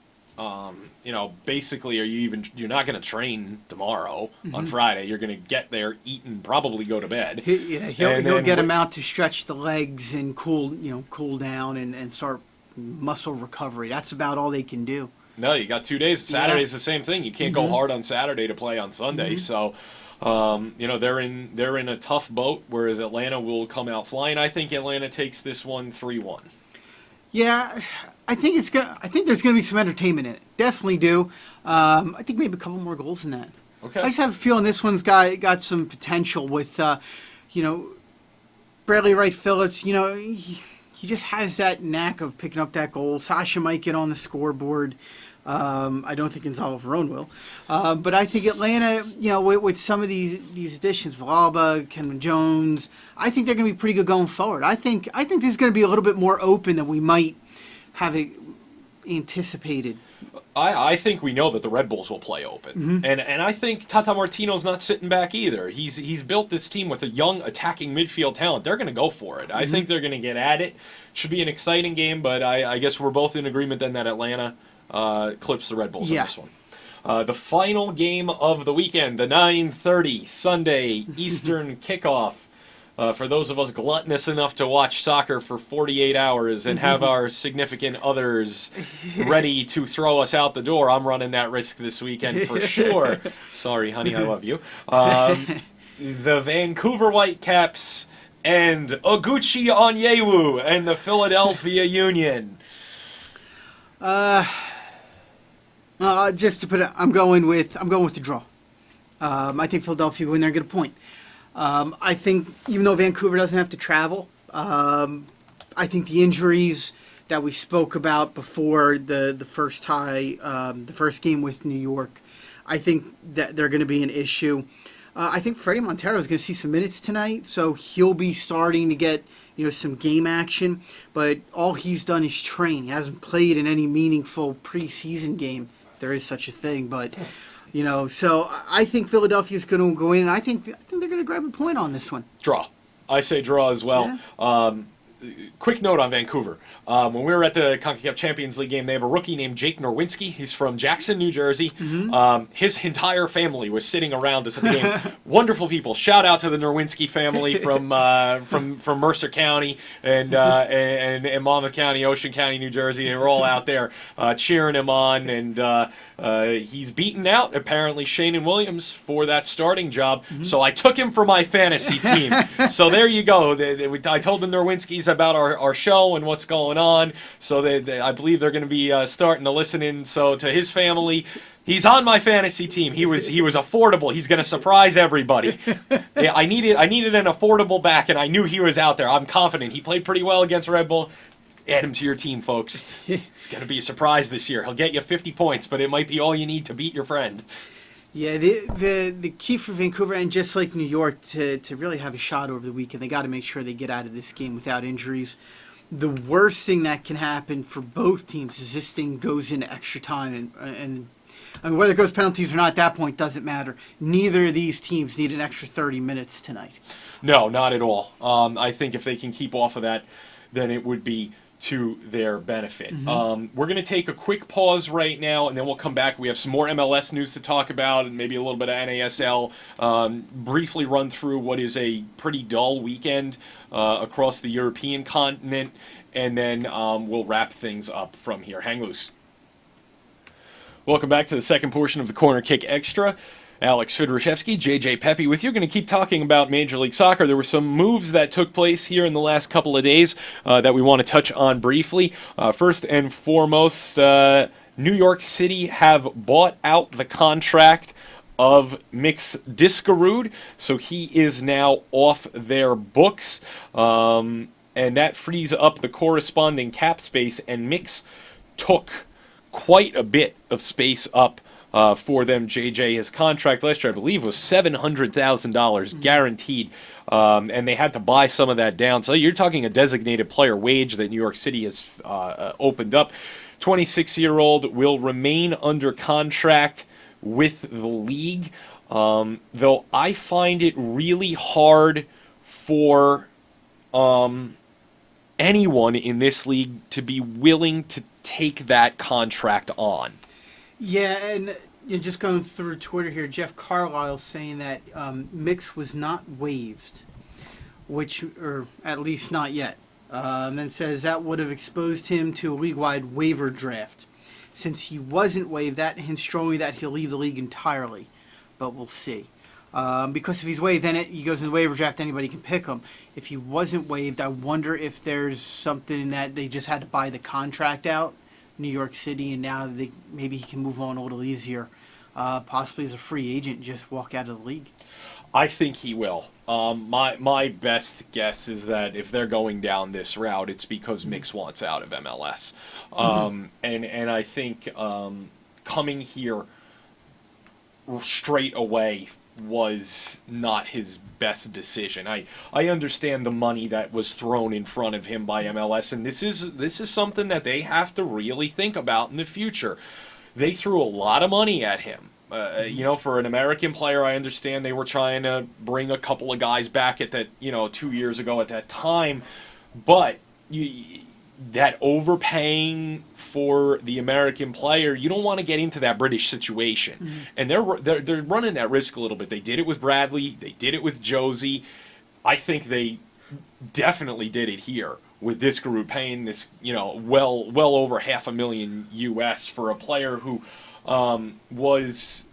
Basically, you're not going to train tomorrow on Friday. You're going to get there, eat, and probably go to bed. He'll get him out to stretch the legs and cool down and start muscle recovery. That's about all they can do. No, you got 2 days. Saturday's the same thing. You can't go hard on Saturday to play on Sunday. So, they're in a tough boat. Whereas Atlanta will come out flying. I think Atlanta takes this one 3-1. Yeah, I think there's gonna be some entertainment in it. Definitely do. I think maybe a couple more goals in that. Okay. I just have a feeling this one's got some potential with, Bradley Wright Phillips. He just has that knack of picking up that goal. Sasha might get on the scoreboard. I don't think Gonzalo Verón will. But I think Atlanta, with some of these additions, Villalba, Kenwin Jones, I think they're going to be pretty good going forward. I think this is going to be a little bit more open than we might have anticipated. I think we know that the Red Bulls will play open. And I think Tata Martino's not sitting back either. He's built this team with a young attacking midfield talent. They're going to go for it. I think they're going to get at it. Should be an exciting game, but I guess we're both in agreement then that Atlanta clips the Red Bulls Yeah. in this one. The final game of the weekend, the 9:30 Sunday Eastern kickoff. For those of us gluttonous enough to watch soccer for 48 hours and have our significant others ready to throw us out the door, I'm running that risk this weekend for sure. Sorry, honey, I love you. The Vancouver Whitecaps and Oguchi Onyewu and the Philadelphia Union. Just to put it, I'm going with the draw. I think Philadelphia will win there and get a point. I think even though Vancouver doesn't have to travel, I think the injuries that we spoke about before the first tie, the first game with New York, I think that they're going to be an issue. I think Freddie Montero is going to see some minutes tonight, so he'll be starting to get some game action. But all he's done is train. He hasn't played in any meaningful preseason game, if there is such a thing. But so I think Philadelphia is going to go in, and I think they're going to grab a point on this one. Draw. I say draw as well. Yeah. Quick note on Vancouver. When we were at the CONCACAF Champions League game, they have a rookie named Jake Norwinski. He's from Jackson, New Jersey. His entire family was sitting around us at the game. Wonderful people. Shout out to the Norwinski family from Mercer County and Monmouth County, Ocean County, New Jersey. They were all out there cheering him on, and he's beaten out, apparently, Shanen Williams for that starting job. So I took him for my fantasy team. So there you go. I told the Norwinskis about our show and what's going on. So I believe they're going to be starting to listen in. So to his family, he's on my fantasy team. He was affordable. He's going to surprise everybody. Yeah, I needed an affordable back, and I knew he was out there. I'm confident. He played pretty well against Red Bull. Add him to your team, folks. He's going to be a surprise this year. He'll get you 50 points, but it might be all you need to beat your friend. Yeah, the key for Vancouver, and just like New York, to really have a shot over the weekend, they got to make sure they get out of this game without injuries. The worst thing that can happen for both teams is this thing goes into extra time, and I mean, whether it goes penalties or not, at that point doesn't matter. Neither of these teams need an extra 30 minutes tonight. No, not at all. I think if they can keep off of that, then it would be to their benefit. We're going to take a quick pause right now, and then we'll come back. We have some more MLS news to talk about, and maybe a little bit of NASL. Briefly run through what is a pretty dull weekend across the European continent, and then we'll wrap things up from here. Hang loose. Welcome back to the second portion of the Corner Kick Extra. Alex Fidrushevsky, JJ Pepe with you. Going to keep talking about Major League Soccer. There were some moves that took place here in the last couple of days that we want to touch on briefly. First and foremost, New York City have bought out the contract of Mix Diskerud, so he is now off their books, and that frees up the corresponding cap space, and Mix took quite a bit of space up for them. JJ, his contract last year, I believe, was $700,000 guaranteed, and they had to buy some of that down. So you're talking a designated player wage that New York City has opened up. 26-year-old will remain under contract with the league, though I find it really hard for anyone in this league to be willing to take that contract on. Yeah, and just going through Twitter here, Jeff Carlisle saying that Mix was not waived, or at least not yet. And then says that would have exposed him to a league-wide waiver draft. Since he wasn't waived, that hints strongly that he'll leave the league entirely. But we'll see. Because if he's waived, then he goes in the waiver draft, anybody can pick him. If he wasn't waived, I wonder if there's something that they just had to buy the contract out, New York City, and now maybe he can move on a little easier, possibly as a free agent, just walk out of the league. I think he will. My best guess is that if they're going down this route, it's because Mix wants out of MLS. And I think coming here straight away was not his best decision. I understand the money that was thrown in front of him by MLS, and this is something that they have to really think about in the future. They threw a lot of money at him. For an American player, I understand they were trying to bring a couple of guys back at that, 2 years ago at that time, but that overpaying for the American player, you don't want to get into that British situation. And they're running that risk a little bit. They did it with Bradley. They did it with Josie. I think they definitely did it here with Diskerud, paying this, well over $500,000 US for a player who was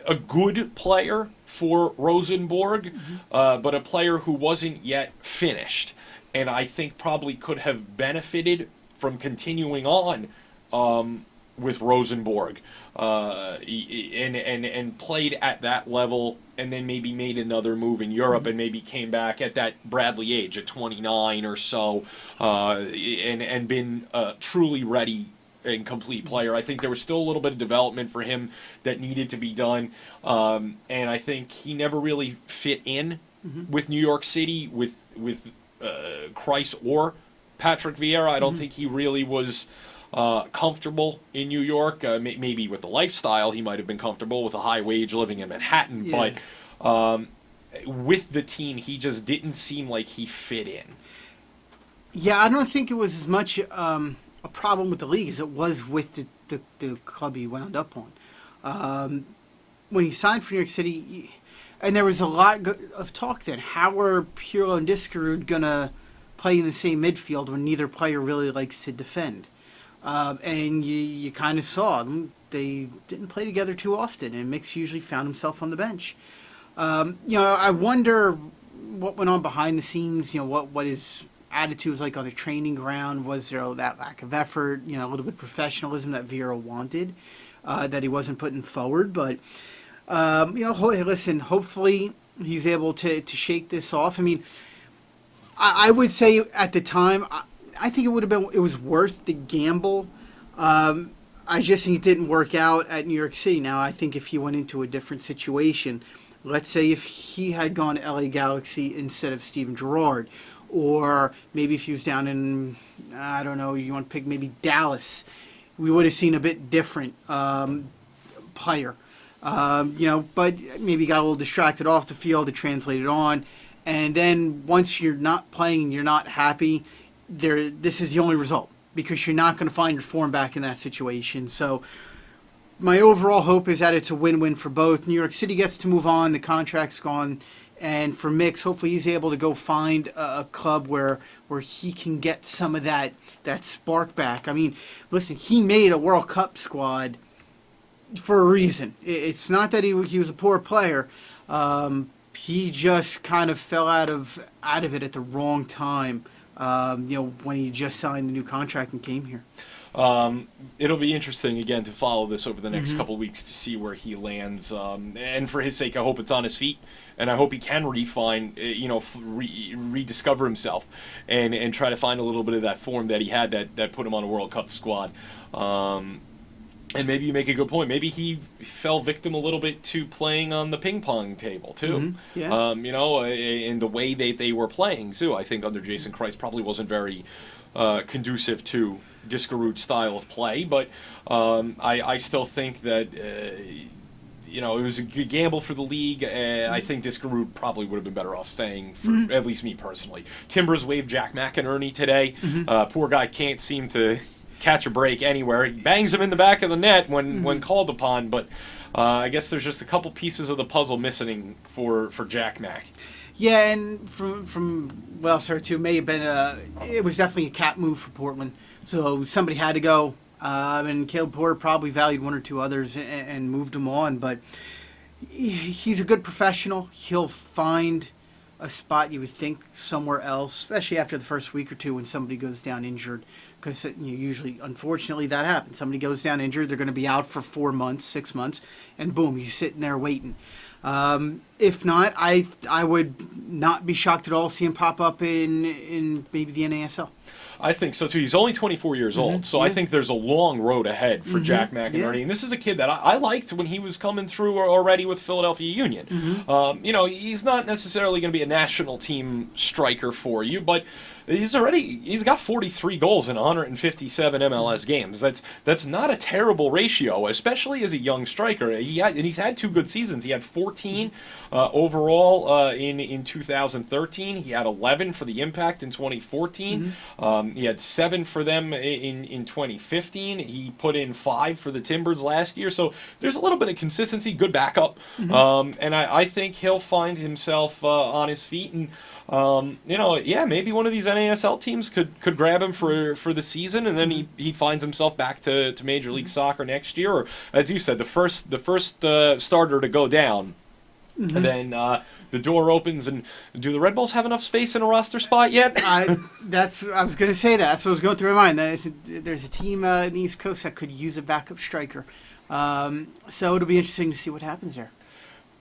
a good player for Rosenborg, but a player who wasn't yet finished. And I think probably could have benefited from continuing on with Rosenborg and played at that level, and then maybe made another move in Europe and maybe came back at that Bradley age at 29 or so, and been a truly ready and complete player. I think there was still a little bit of development for him that needed to be done, and I think he never really fit in with New York City with Kreis or Patrick Vieira. I don't think he really was comfortable in New York. Maybe with the lifestyle, he might have been comfortable with a high wage living in Manhattan, but with the team, he just didn't seem like he fit in. Yeah, I don't think it was as much a problem with the league as it was with the club he wound up on. When he signed for New York City, and there was a lot of talk then, how are Pirlo and Diskerud going to play in the same midfield when neither player really likes to defend? And you kind of saw them. They didn't play together too often, and Mix usually found himself on the bench. I wonder what went on behind the scenes, what his attitude was like on the training ground. Was there that lack of effort, a little bit of professionalism that Vieira wanted, that he wasn't putting forward? But, listen, hopefully he's able to shake this off. I mean, I would say at the time, I think it was worth the gamble. I just think it didn't work out at New York City. Now, I think if he went into a different situation, let's say if he had gone to LA Galaxy instead of Steven Gerrard, or maybe if he was down in, I don't know, you want to pick maybe Dallas, we would have seen a bit different player. But maybe got a little distracted off the field, it translated on. And then once you're not playing and you're not happy, this is the only result, because you're not going to find your form back in that situation. So my overall hope is that it's a win-win for both. New York City gets to move on, the contract's gone, and for Mix, hopefully he's able to go find a club where he can get some of that spark back. I mean, listen, he made a World Cup squad for a reason. It's not that he was a poor player. He just kind of fell out of it at the wrong time. When he just signed the new contract and came here. It'll be interesting, again, to follow this over the next couple of weeks to see where he lands. And for his sake, I hope it's on his feet, and I hope he can rediscover himself and try to find a little bit of that form that he had that put him on a World Cup squad. And maybe you make a good point. Maybe he fell victim a little bit to playing on the ping pong table too. Yeah. In the way they were playing too. I think under Jason Kreis probably wasn't very conducive to Diskerud's style of play. But I still think that it was a good gamble for the league. I think Diskerud probably would have been better off staying, for at least me personally. Timbers waived Jack McInerney today. Poor guy can't seem to catch a break anywhere. He bangs him in the back of the net when called upon, but I guess there's just a couple pieces of the puzzle missing for Jack Mack. Yeah, and from what else heard too, may have been it was definitely a cap move for Portland, so somebody had to go, and Caleb Porter probably valued one or two others and moved them on, but he's a good professional. He'll find a spot, you would think, somewhere else, especially after the first week or two when somebody goes down injured. Because usually, unfortunately, that happens. Somebody goes down injured, they're going to be out for 4 months, 6 months, and boom, he's sitting there waiting. If not, I would not be shocked at all to see him pop up in maybe the NASL. I think so too. He's only 24 years old, so I think there's a long road ahead for Jack McInerney. And this is a kid that I liked when he was coming through already with Philadelphia Union. He's not necessarily going to be a national team striker for you, but He's got 43 goals in 157 MLS games. That's not a terrible ratio, especially as a young striker. He's had 2 good seasons. He had 14 overall in 2013. He had 11 for the Impact in 2014. He had 7 for them in 2015. He put in 5 for the Timbers last year. So there's a little bit of consistency, good backup, and I think he'll find himself on his feet and. Maybe one of these NASL teams could grab him for the season, and then he finds himself back to Major League Soccer next year, or as you said, the first starter to go down, and then the door opens. And do the Red Bulls have enough space in a roster spot yet? I was going to say that. So I was going through my mind. There's a team in the East Coast that could use a backup striker. So it'll be interesting to see what happens there.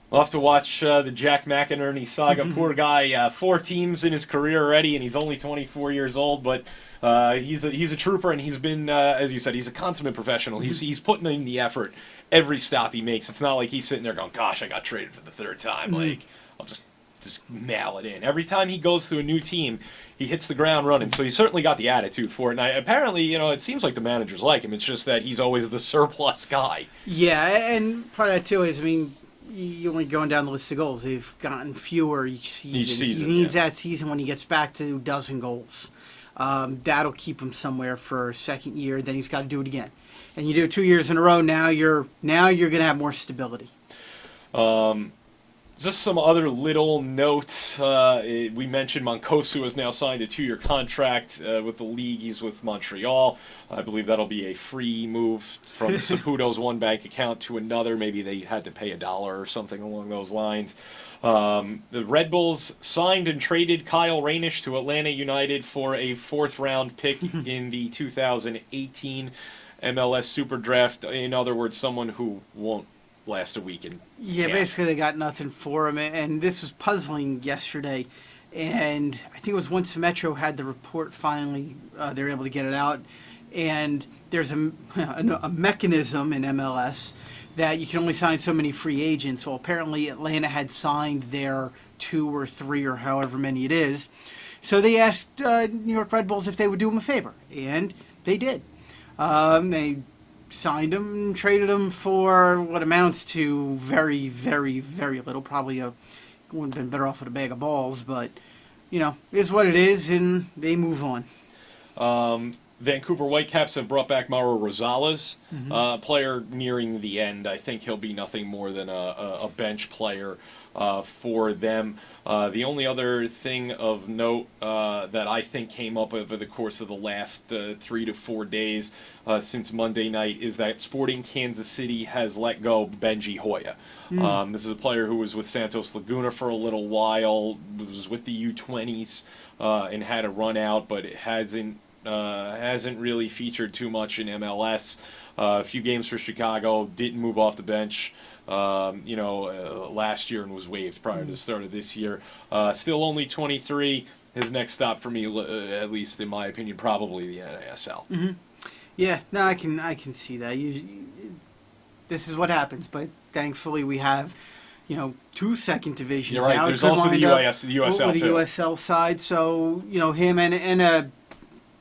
We'll have to watch the Jack McInerney saga. Poor guy, 4 teams in his career already, and he's only 24 years old. But he's a trooper, and he's been, as you said, he's a consummate professional. He's putting in the effort every stop he makes. It's not like he's sitting there going, "Gosh, I got traded for the 3rd time. Like, I'll just mail it in." Every time he goes to a new team, he hits the ground running. So he's certainly got the attitude for it. And apparently, it seems like the managers like him. It's just that he's always the surplus guy. Yeah, and part of that too is, you only going down the list of goals. They've gotten fewer each season. He needs that season when he gets back to 12 goals. That'll keep him somewhere for a second year. Then he's got to do it again. And you do it 2 years in a row. Now you're going to have more stability. Just some other little notes. We mentioned Mancosu has now signed a 2-year contract with the league. He's with Montreal. I believe that'll be a free move from Saputo's one bank account to another. Maybe they had to pay $1 or something along those lines. The Red Bulls signed and traded Kyle Rainish to Atlanta United for a 4th-round pick in the 2018 MLS Super Draft. In other words, someone who won't last a week. Yeah, basically they got nothing for him, and this was puzzling yesterday. And I think it was once Metro had the report finally, they were able to get it out. And there's a mechanism in MLS that you can only sign so many free agents. Well, apparently Atlanta had signed their 2 or 3 or however many it is. So they asked New York Red Bulls if they would do them a favor, and they did. They signed him and traded him for what amounts to very, very, very little. Probably would have been better off with a bag of balls, but, it is what it is, and they move on. Vancouver Whitecaps have brought back Mauro Rosales, player nearing the end. I think he'll be nothing more than a bench player for them. The only other thing of note that I think came up over the course of the last 3 to 4 days since Monday night is that Sporting Kansas City has let go Benji Hoya. This is a player who was with Santos Laguna for a little while, was with the U20s and had a run out, but it hasn't really featured too much in MLS. A few games for Chicago, didn't move off the bench. Last year and was waived prior to the start of this year. Still only 23. His next stop for me, at least in my opinion, probably the NASL. Yeah, no, I can see that. This is what happens, but thankfully we have, 2 second divisions. You're right. Now There's also the USL with the too. USL side, so him and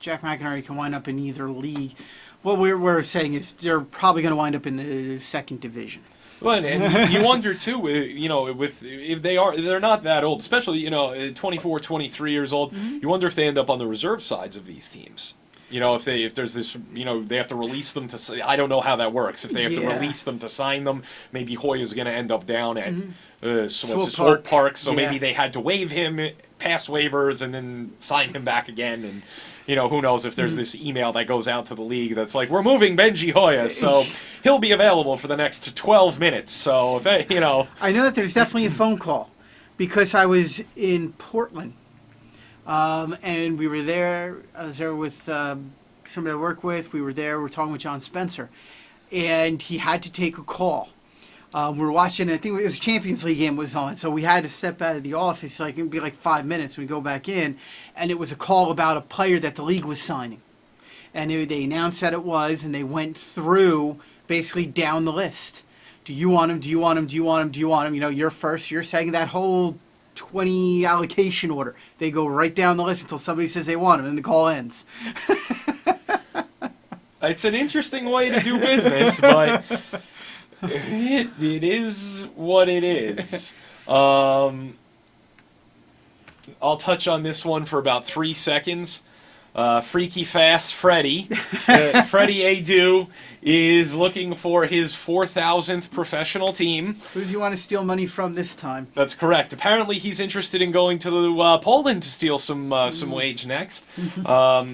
Jack McInerney can wind up in either league. What we're saying is they're probably going to wind up in the 2nd division. Well, and you wonder too, if they're not that old, especially 24, 23 years old. You wonder if they end up on the reserve sides of these teams. If there's this, they have to release them to. I don't know how that works. If they have to release them to sign them, maybe Hoya's going to end up down at Swope Park. So maybe they had to waive him, pass waivers, and then sign him back again. And who knows if there's this email that goes out to the league that's like, we're moving Benji Hoya, so he'll be available for the next 12 minutes. So if I know that there's definitely a phone call because I was in Portland. And we were there. I was there with somebody I work with. We were there. We were talking with John Spencer, and he had to take a call. We were watching. I think it was Champions League game was on, so we had to step out of the office. It'd be like 5 minutes. We go back in, and it was a call about a player that the league was signing, and they announced that it was, and they went through basically down the list. Do you want him? Do you want him? Do you want him? Do you want him? You're first. You're second. That whole 20 allocation order. They go right down the list until somebody says they want them, and the call ends. It's an interesting way to do business, but it is what it is. I'll touch on this one for about 3 seconds. Freaky Fast Freddy. Freddy Adu is looking for his 4,000th professional team. Who does he want to steal money from this time? That's correct. Apparently, he's interested in going to Poland to steal some wage next. At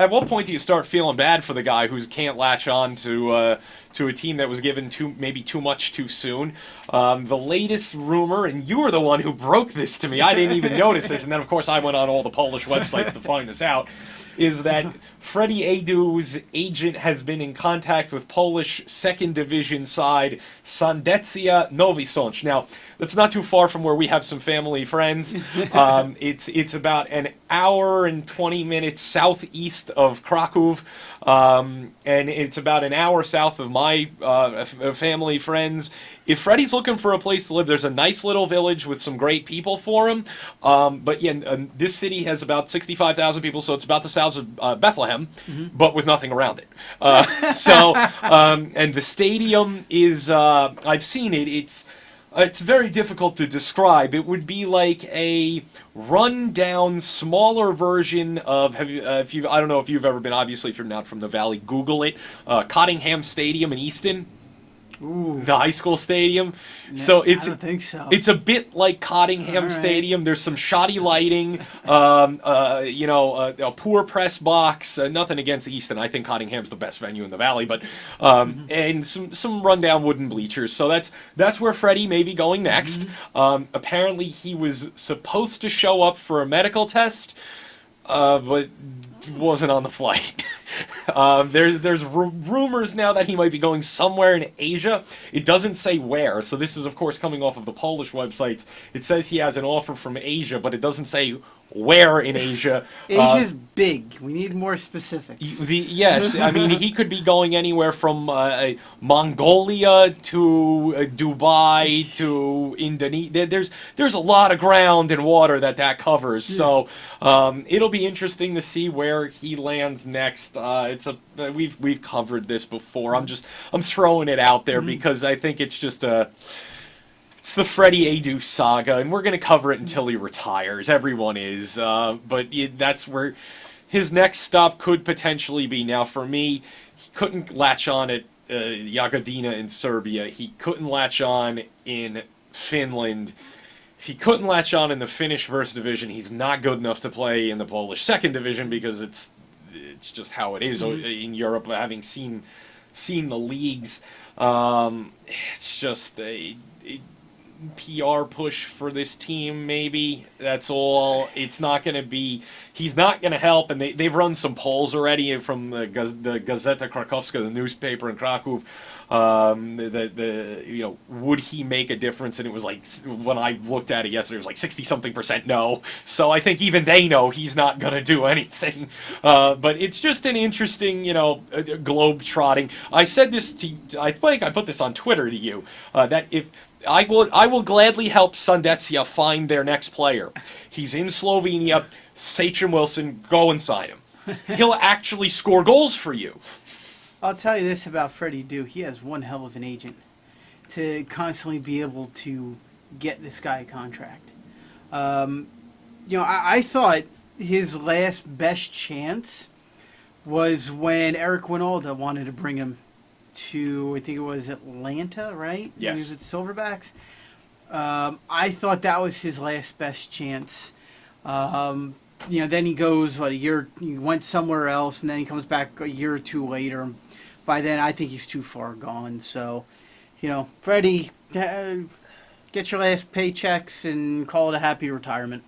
what point do you start feeling bad for the guy who can't latch on to a team that was given maybe too much too soon? The latest rumor, and you were the one who broke this to me. I didn't even notice this, and then of course I went on all the Polish websites to find this out. Is that Freddy Adu's agent has been in contact with Polish second division side Sandecja Nowy Sącz. Now, that's not too far from where we have some family friends. It's about an hour and 20 minutes southeast of Kraków, and it's about an hour south of my family friends. If Freddy's looking for a place to live, there's a nice little village with some great people for him. But yeah, this city has about 65,000 people, so it's about the size of Bethlehem, but with nothing around it. And the stadium is, I've seen it, it's very difficult to describe. It would be like a run-down, smaller version of, I don't know if you've ever been, obviously if you're not from the Valley, Google it, Cottingham Stadium in Easton. Ooh. The high school stadium. No, So I don't think so. It's a bit like Cottingham All right. Stadium. There's some shoddy lighting, a poor press box. Nothing against Easton. I think Cottingham's the best venue in the Valley, but and some rundown wooden bleachers. So that's where Freddy may be going next. Apparently, he was supposed to show up for a medical test, but wasn't on the flight. There's rumors now that he might be going somewhere in Asia. It doesn't say where, so this is of course coming off of the Polish websites. It says he has an offer from Asia, but it doesn't say where in Asia. Asia's big. We need more specifics. Yes, I mean he could be going anywhere from Mongolia to Dubai to Indonesia. There's a lot of ground and water that covers. So it'll be interesting to see where he lands next. We've covered this before. I'm throwing it out there because I think it's just it's the Freddy Adu saga, and we're going to cover it until he retires. Everyone is. But that's where his next stop could potentially be. Now, for me, he couldn't latch on at Jagodina in Serbia. He couldn't latch on in Finland. If he couldn't latch on in the Finnish first division, he's not good enough to play in the Polish second division because it's just how it is in Europe, having seen the leagues. It's just a PR push for this team, maybe. That's all. It's not going to be... He's not going to help, and they've run some polls already from the Gazeta Krakowska, the newspaper in Kraków, would he make a difference? And it was like, when I looked at it yesterday, it was like 60-something% no. So I think even they know he's not going to do anything. But it's just an interesting, globe trotting. I said this I think I put this on Twitter to you, that if I will gladly help Sandecja find their next player. He's in Slovenia. Sachem Wilson, go and sign him. He'll actually score goals for you. I'll tell you this about Freddy Adu. He has one hell of an agent to constantly be able to get this guy a contract. I thought his last best chance was when Eric Winalda wanted to bring him to, I think it was Atlanta, right? Yes. He was at Silverbacks. I thought that was his last best chance. Then he goes, a year, he went somewhere else, and then he comes back a year or two later. By then, I think he's too far gone. So, Freddie, get your last paychecks and call it a happy retirement.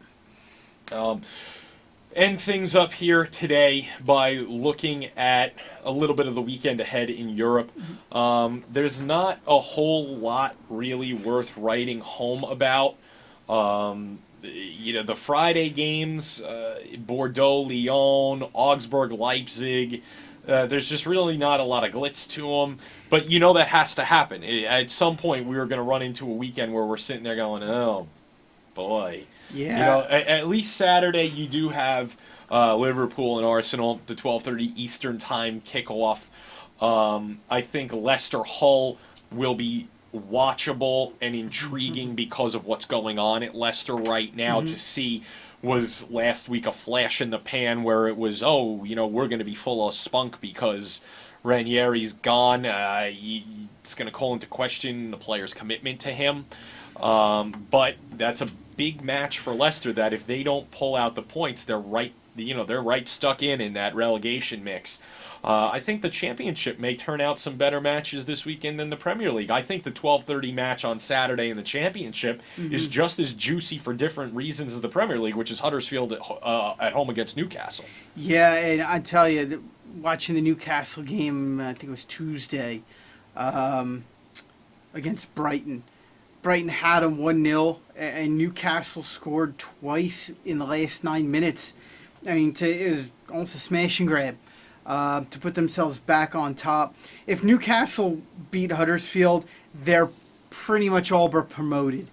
End things up here today by looking at a little bit of the weekend ahead in Europe. There's not a whole lot really worth writing home about. The Friday games, Bordeaux, Lyon, Augsburg, Leipzig, there's just really not a lot of glitz to them. But that has to happen. At some point, we are going to run into a weekend where we're sitting there going, oh, boy. Yeah. You know, at least Saturday you do have Liverpool and Arsenal, the 12:30 Eastern time kickoff. I think Leicester Hull will be watchable and intriguing because of what's going on at Leicester right now. To see, was last week a flash in the pan where it was, oh, you know, we're going to be full of spunk because Ranieri's gone. It's going to call into question the players' commitment to him. But that's a big match for Leicester that if they don't pull out the points, they're right stuck in that relegation mix. I think the Championship may turn out some better matches this weekend than the Premier League. I think the 12:30 match on Saturday in the Championship is just as juicy for different reasons as the Premier League, which is Huddersfield at home against Newcastle. Yeah, and I tell you, watching the Newcastle game, I think it was Tuesday, against Brighton. Brighton had them 1-0, and Newcastle scored twice in the last 9 minutes. I mean, it was almost a smash and grab to put themselves back on top. If Newcastle beat Huddersfield, they're pretty much all but promoted.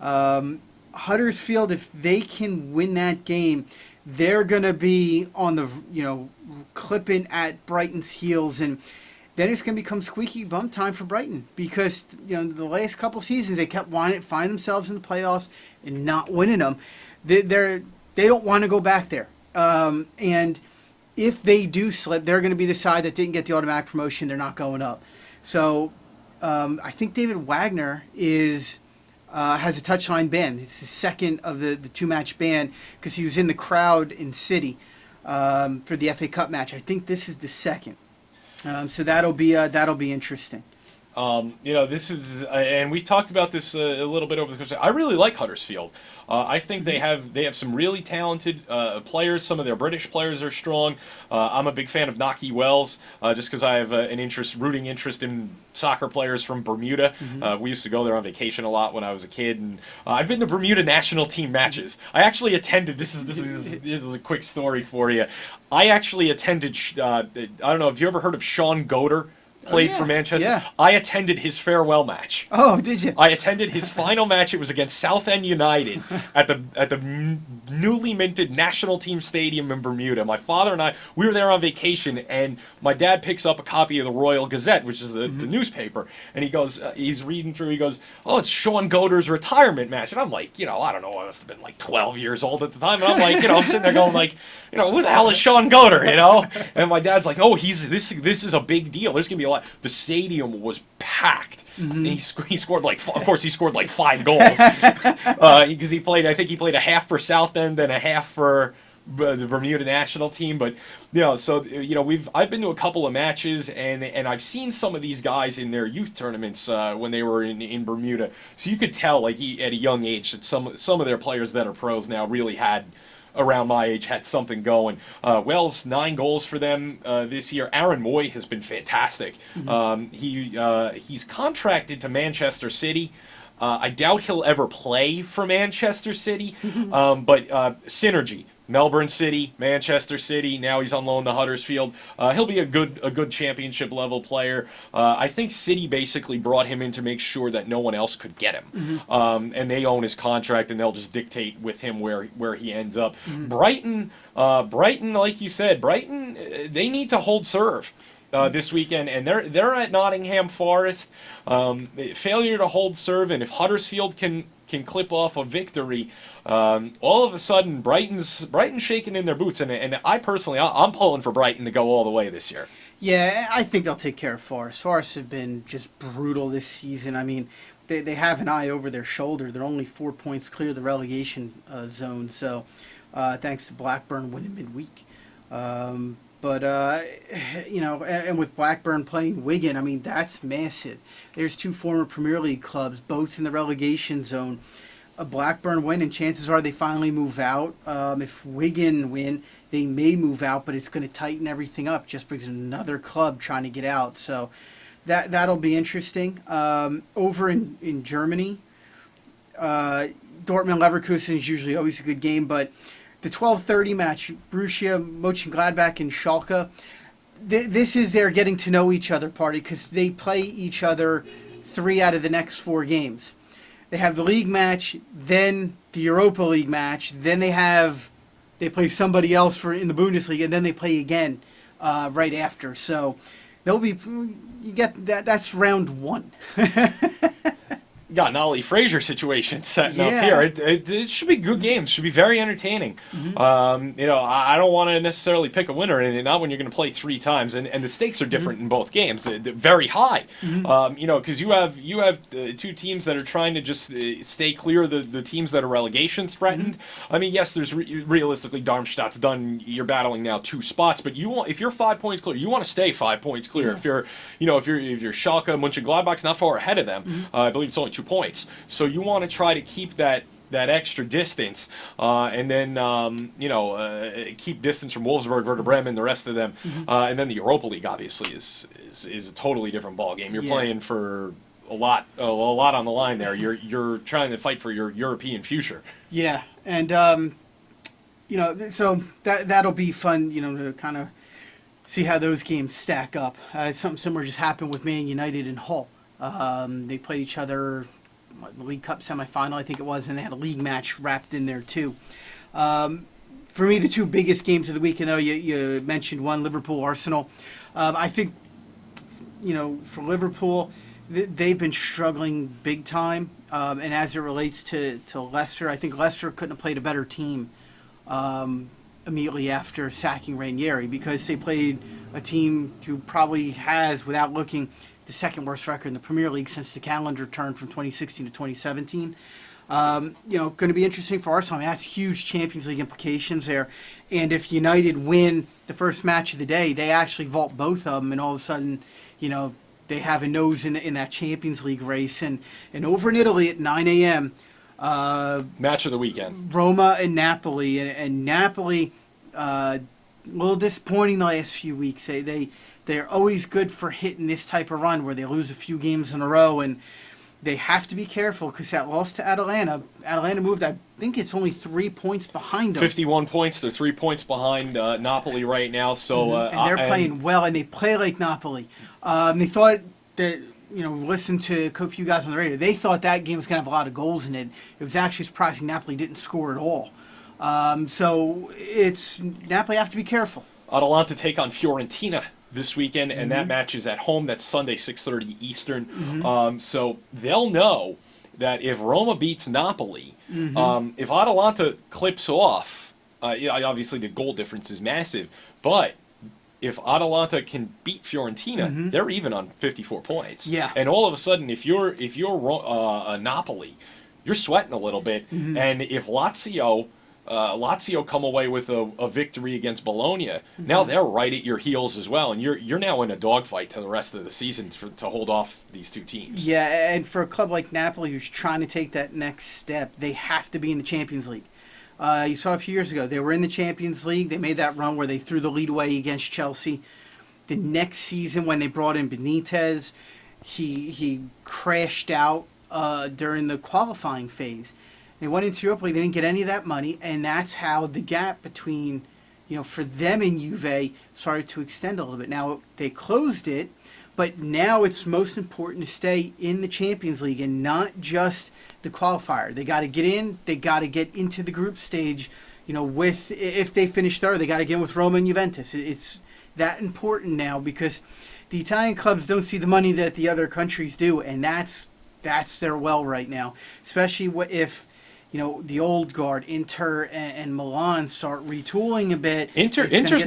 Huddersfield, if they can win that game, they're going to be on the, clipping at Brighton's heels, and then it's going to become squeaky bum time for Brighton because, the last couple seasons they kept wanting to find themselves in the playoffs and not winning them. They don't want to go back there. And if they do slip, they're going to be the side that didn't get the automatic promotion. They're not going up. So I think David Wagner has a touchline ban. It's his second of the two-match ban because he was in the crowd in City for the FA Cup match. I think this is the second. So that'll be interesting. This is, and we talked about this a little bit over the course. I really like Huddersfield. I think they have some really talented players. Some of their British players are strong. I'm a big fan of Naki Wells, just because I have an rooting interest in soccer players from Bermuda. We used to go there on vacation a lot when I was a kid, and I've been to Bermuda national team matches. I actually attended. This is a quick story for you. I actually attended. I don't know. Have you ever heard of Sean Goder? Played for Manchester. Yeah. I attended his farewell match. Oh, did you? I attended his final match. It was against Southend United at the newly minted National Team Stadium in Bermuda. My father and we were there on vacation, and my dad picks up a copy of the Royal Gazette, which is the newspaper, and he goes, he's reading through. He goes, "Oh, it's Sean Goder's retirement match," and I'm like, I don't know, I must have been like 12 years old at the time, and I'm like, I'm sitting there going like, who the hell is Sean Goder, And my dad's like, "Oh, this is a big deal. There's gonna be a lot." The stadium was packed. And he scored of course he scored like 5 goals because I think he played a half for Southend and a half for the Bermuda national team. But I've been to a couple of matches, and I've seen some of these guys in their youth tournaments when they were in Bermuda. So you could tell at a young age that some of their players that are pros now really had, around my age, had something going. Wells, 9 goals for them this year. Aaron Moy has been fantastic. He's contracted to Manchester City. I doubt he'll ever play for Manchester City, but synergy. Melbourne City, Manchester City. Now he's on loan to Huddersfield. He'll be a good championship level player. I think City basically brought him in to make sure that no one else could get him, and they own his contract, and they'll just dictate with him where he ends up. Brighton, like you said, they need to hold serve this weekend, and they're at Nottingham Forest. Failure to hold serve, and if Huddersfield can clip off a victory, all of a sudden Brighton's shaking in their boots, and I personally, I'm pulling for Brighton to go all the way this year. Yeah, I think they'll take care of Forest. Forest have been just brutal this season. I mean, they have an eye over their shoulder. They're only 4 points clear of the relegation zone, so thanks to Blackburn winning midweek. And with Blackburn playing Wigan, I mean, that's massive. There's 2 former Premier League clubs, both in the relegation zone. Blackburn win, and chances are they finally move out. If Wigan win, they may move out, but it's going to tighten everything up just because another club trying to get out. So that'll be interesting. Over in Germany, Dortmund-Leverkusen is usually always a good game, but the 12:30 match, Borussia Mönchengladbach and Schalke, this is their getting to know each other party because they play each other 3 out of the next 4 games. they have the league match, then the Europa League match, then they play somebody else for in the Bundesliga, and then they play again right after. So you get that. That's round one. Got an Ollie Frazier situation setting up Yeah. here. It should be good games. Should be very entertaining. I don't want to necessarily pick a winner, and not when you're going to play 3 times, and the stakes are different in both games. They're very high. Because you have 2 teams that are trying to just stay clear of the teams that are relegation threatened. I mean, yes, there's realistically Darmstadt's done. You're battling now 2 spots, but if you're 5 points clear, you want to stay 5 points clear. If you're Schalke, Mönchengladbach's not far ahead of them. I believe it's only 2 points. So you want to try to keep that extra distance, and then keep distance from Wolfsburg, Werder Bremen, the rest of them, and then the Europa League obviously is a totally different ball game. You're playing for a lot on the line there. You're trying to fight for your European future. Yeah, and so that'll be fun. To kind of see how those games stack up. Something similar just happened with Man United and Hull. They played each other in the League Cup semifinal, I think it was, and they had a league match wrapped in there too. For me, the 2 biggest games of the week, you mentioned one, Liverpool-Arsenal. I think, for Liverpool, they've been struggling big time. And as it relates to Leicester, I think Leicester couldn't have played a better team immediately after sacking Ranieri, because they played a team who probably has, without looking, the second worst record in the Premier League since the calendar turned from 2016 to 2017. Going to be interesting for Arsenal. I mean, that's huge Champions League implications there. And if United win the first match of the day, they actually vault both of them, and all of a sudden, they have a nose in that Champions League race. And over in Italy at 9 a.m., match of the weekend, Roma and Napoli. And Napoli, a little disappointing the last few weeks. They're always good for hitting this type of run where they lose a few games in a row, and they have to be careful because that loss to Atalanta moved, I think it's only 3 points behind them. 51 points. They're 3 points behind Napoli right now. So and they're playing well, and they play like Napoli. They thought that, listen to a few guys on the radio, they thought that game was going to have a lot of goals in it. It was actually surprising Napoli didn't score at all. So Napoli have to be careful. Atalanta take on Fiorentina this weekend, and that match is at home. That's Sunday, 6:30 Eastern. So they'll know that if Roma beats Napoli, if Atalanta clips off, obviously the goal difference is massive, but if Atalanta can beat Fiorentina, they're even on 54 points. Yeah. And all of a sudden, if you're Napoli, you're sweating a little bit, and if Lazio come away with a victory against Bologna, now they're right at your heels as well, and you're now in a dogfight to the rest of the season to hold off these 2 teams. Yeah, and for a club like Napoli who's trying to take that next step, they have to be in the Champions League. You saw a few years ago, they were in the Champions League. They made that run where they threw the lead away against Chelsea. The next season, when they brought in Benitez, he crashed out during the qualifying phase. They went into Europa League, they didn't get any of that money, and that's how the gap between, for them and Juve started to extend a little bit. Now, they closed it, but now it's most important to stay in the Champions League and not just the qualifier. They got to get in, they got to get into the group stage, if they finish third, they got to get in with Roma and Juventus. It's that important now because the Italian clubs don't see the money that the other countries do, and that's their well right now, especially if the old guard, Inter and Milan, start retooling a bit. Inter's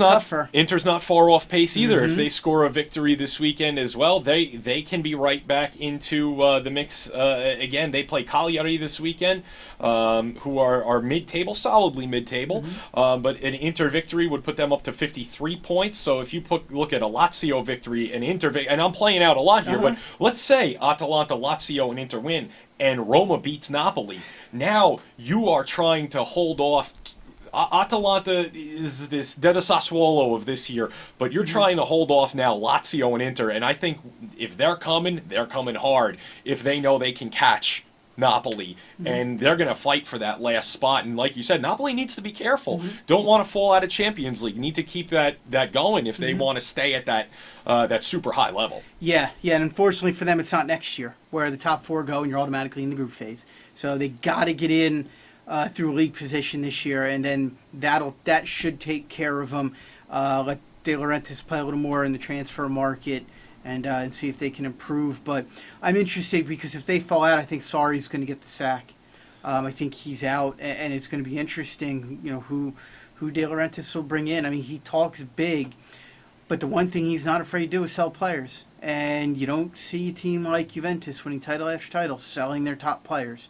not far off pace either. If they score a victory this weekend as well, they can be right back into the mix again. They play Cagliari this weekend, who are mid-table, solidly mid-table. But an Inter victory would put them up to 53 points. So if you look at a Lazio victory, and I'm playing out a lot here, but let's say Atalanta, Lazio, and Inter win, and Roma beats Napoli. Now you are trying to hold off. Atalanta is this Deda Sassuolo of this year, but you're trying to hold off now Lazio and Inter, and I think if they're coming hard if they know they can catch Napoli, and they're going to fight for that last spot. And like you said, Napoli needs to be careful. Don't want to fall out of Champions League. Need to keep that going if they want to stay at that super high level. Yeah, and unfortunately for them, it's not next year where the top 4 go and you're automatically in the group phase. So they got to get in through league position this year, and then that should take care of them. Let De Laurentiis play a little more in the transfer market and see if they can improve. But I'm interested because if they fall out, I think Sarri's going to get the sack. I think he's out, and it's going to be interesting, who De Laurentiis will bring in. I mean, he talks big, but the one thing he's not afraid to do is sell players. And you don't see a team like Juventus winning title after title selling their top players.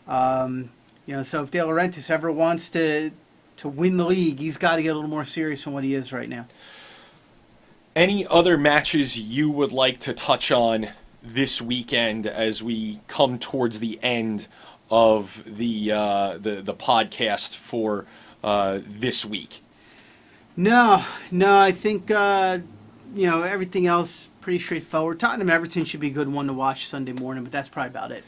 So if De Laurentiis ever wants to win the league, he's got to get a little more serious than what he is right now. Any other matches you would like to touch on this weekend as we come towards the end of the podcast for this week? No, I think everything else pretty straightforward. Tottenham Everton should be a good one to watch Sunday morning, but that's probably about it.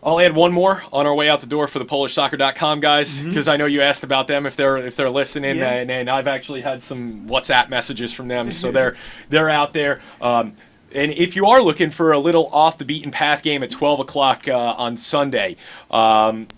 I'll add one more on our way out the door for the PolishSoccer.com guys, because I know you asked about them if they're listening, and I've actually had some WhatsApp messages from them, so they're out there. And if you are looking for a little off the beaten path game at 12 o'clock on Sunday,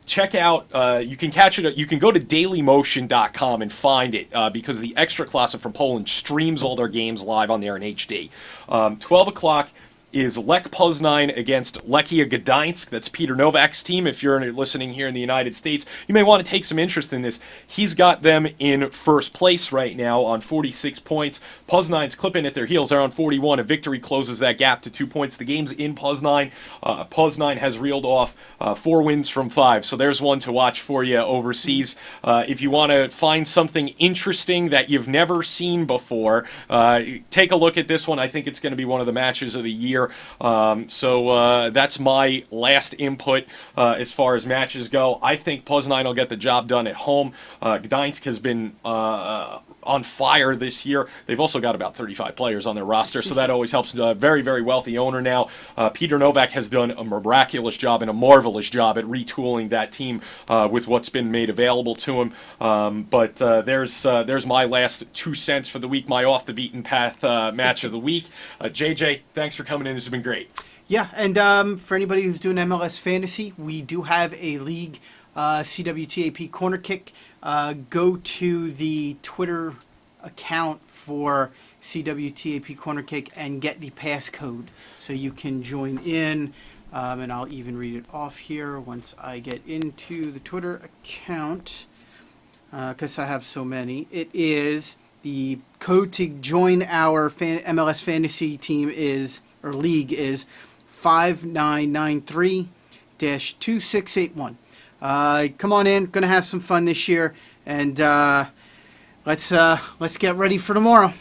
check out. You can catch it. You can go to dailymotion.com and find it because the Ekstraklasa from Poland streams all their games live on there in HD. 12 o'clock is Lech Poznań against Lechia Gdańsk. That's Peter Novak's team. If you're listening here in the United States, you may want to take some interest in this. He's got them in first place right now on 46 points. Poznan's clipping at their heels. They're on 41. A victory closes that gap to 2 points. The game's in Poznań. Poznań has reeled off 4 wins from 5, so there's one to watch for you overseas. If you want to find something interesting that you've never seen before, take a look at this one. I think it's going to be one of the matches of the year. So that's my last input as far as matches go. I think Poznań will get the job done at home. Gdańsk has been on fire this year. They've also got about 35 players on their roster, so that always helps. Very, very wealthy owner now. Peter Novak has done a miraculous job and a marvelous job at retooling that team with what's been made available to him. But there's my last 2 cents for the week, my off the beaten path match of the week. JJ, thanks for coming in. This has been great. Yeah, and for anybody who's doing MLS Fantasy, we do have a league, CWTAP Corner Kick. Go to the Twitter account for CWTAP Corner Kick and get the passcode so you can join in. And I'll even read it off here once I get into the Twitter account because I have so many. It is the code to join our MLS Fantasy team league is 5993-2681. Come on in. Going to have some fun this year, and let's get ready for tomorrow.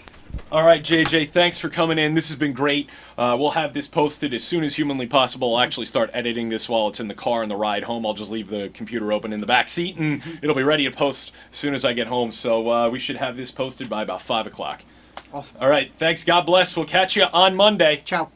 All right, JJ, thanks for coming in. This has been great. We'll have this posted as soon as humanly possible. I'll actually start editing this while it's in the car on the ride home. I'll just leave the computer open in the back seat, and it'll be ready to post as soon as I get home. So we should have this posted by about 5 o'clock. Awesome. All right, thanks. God bless. We'll catch you on Monday. Ciao.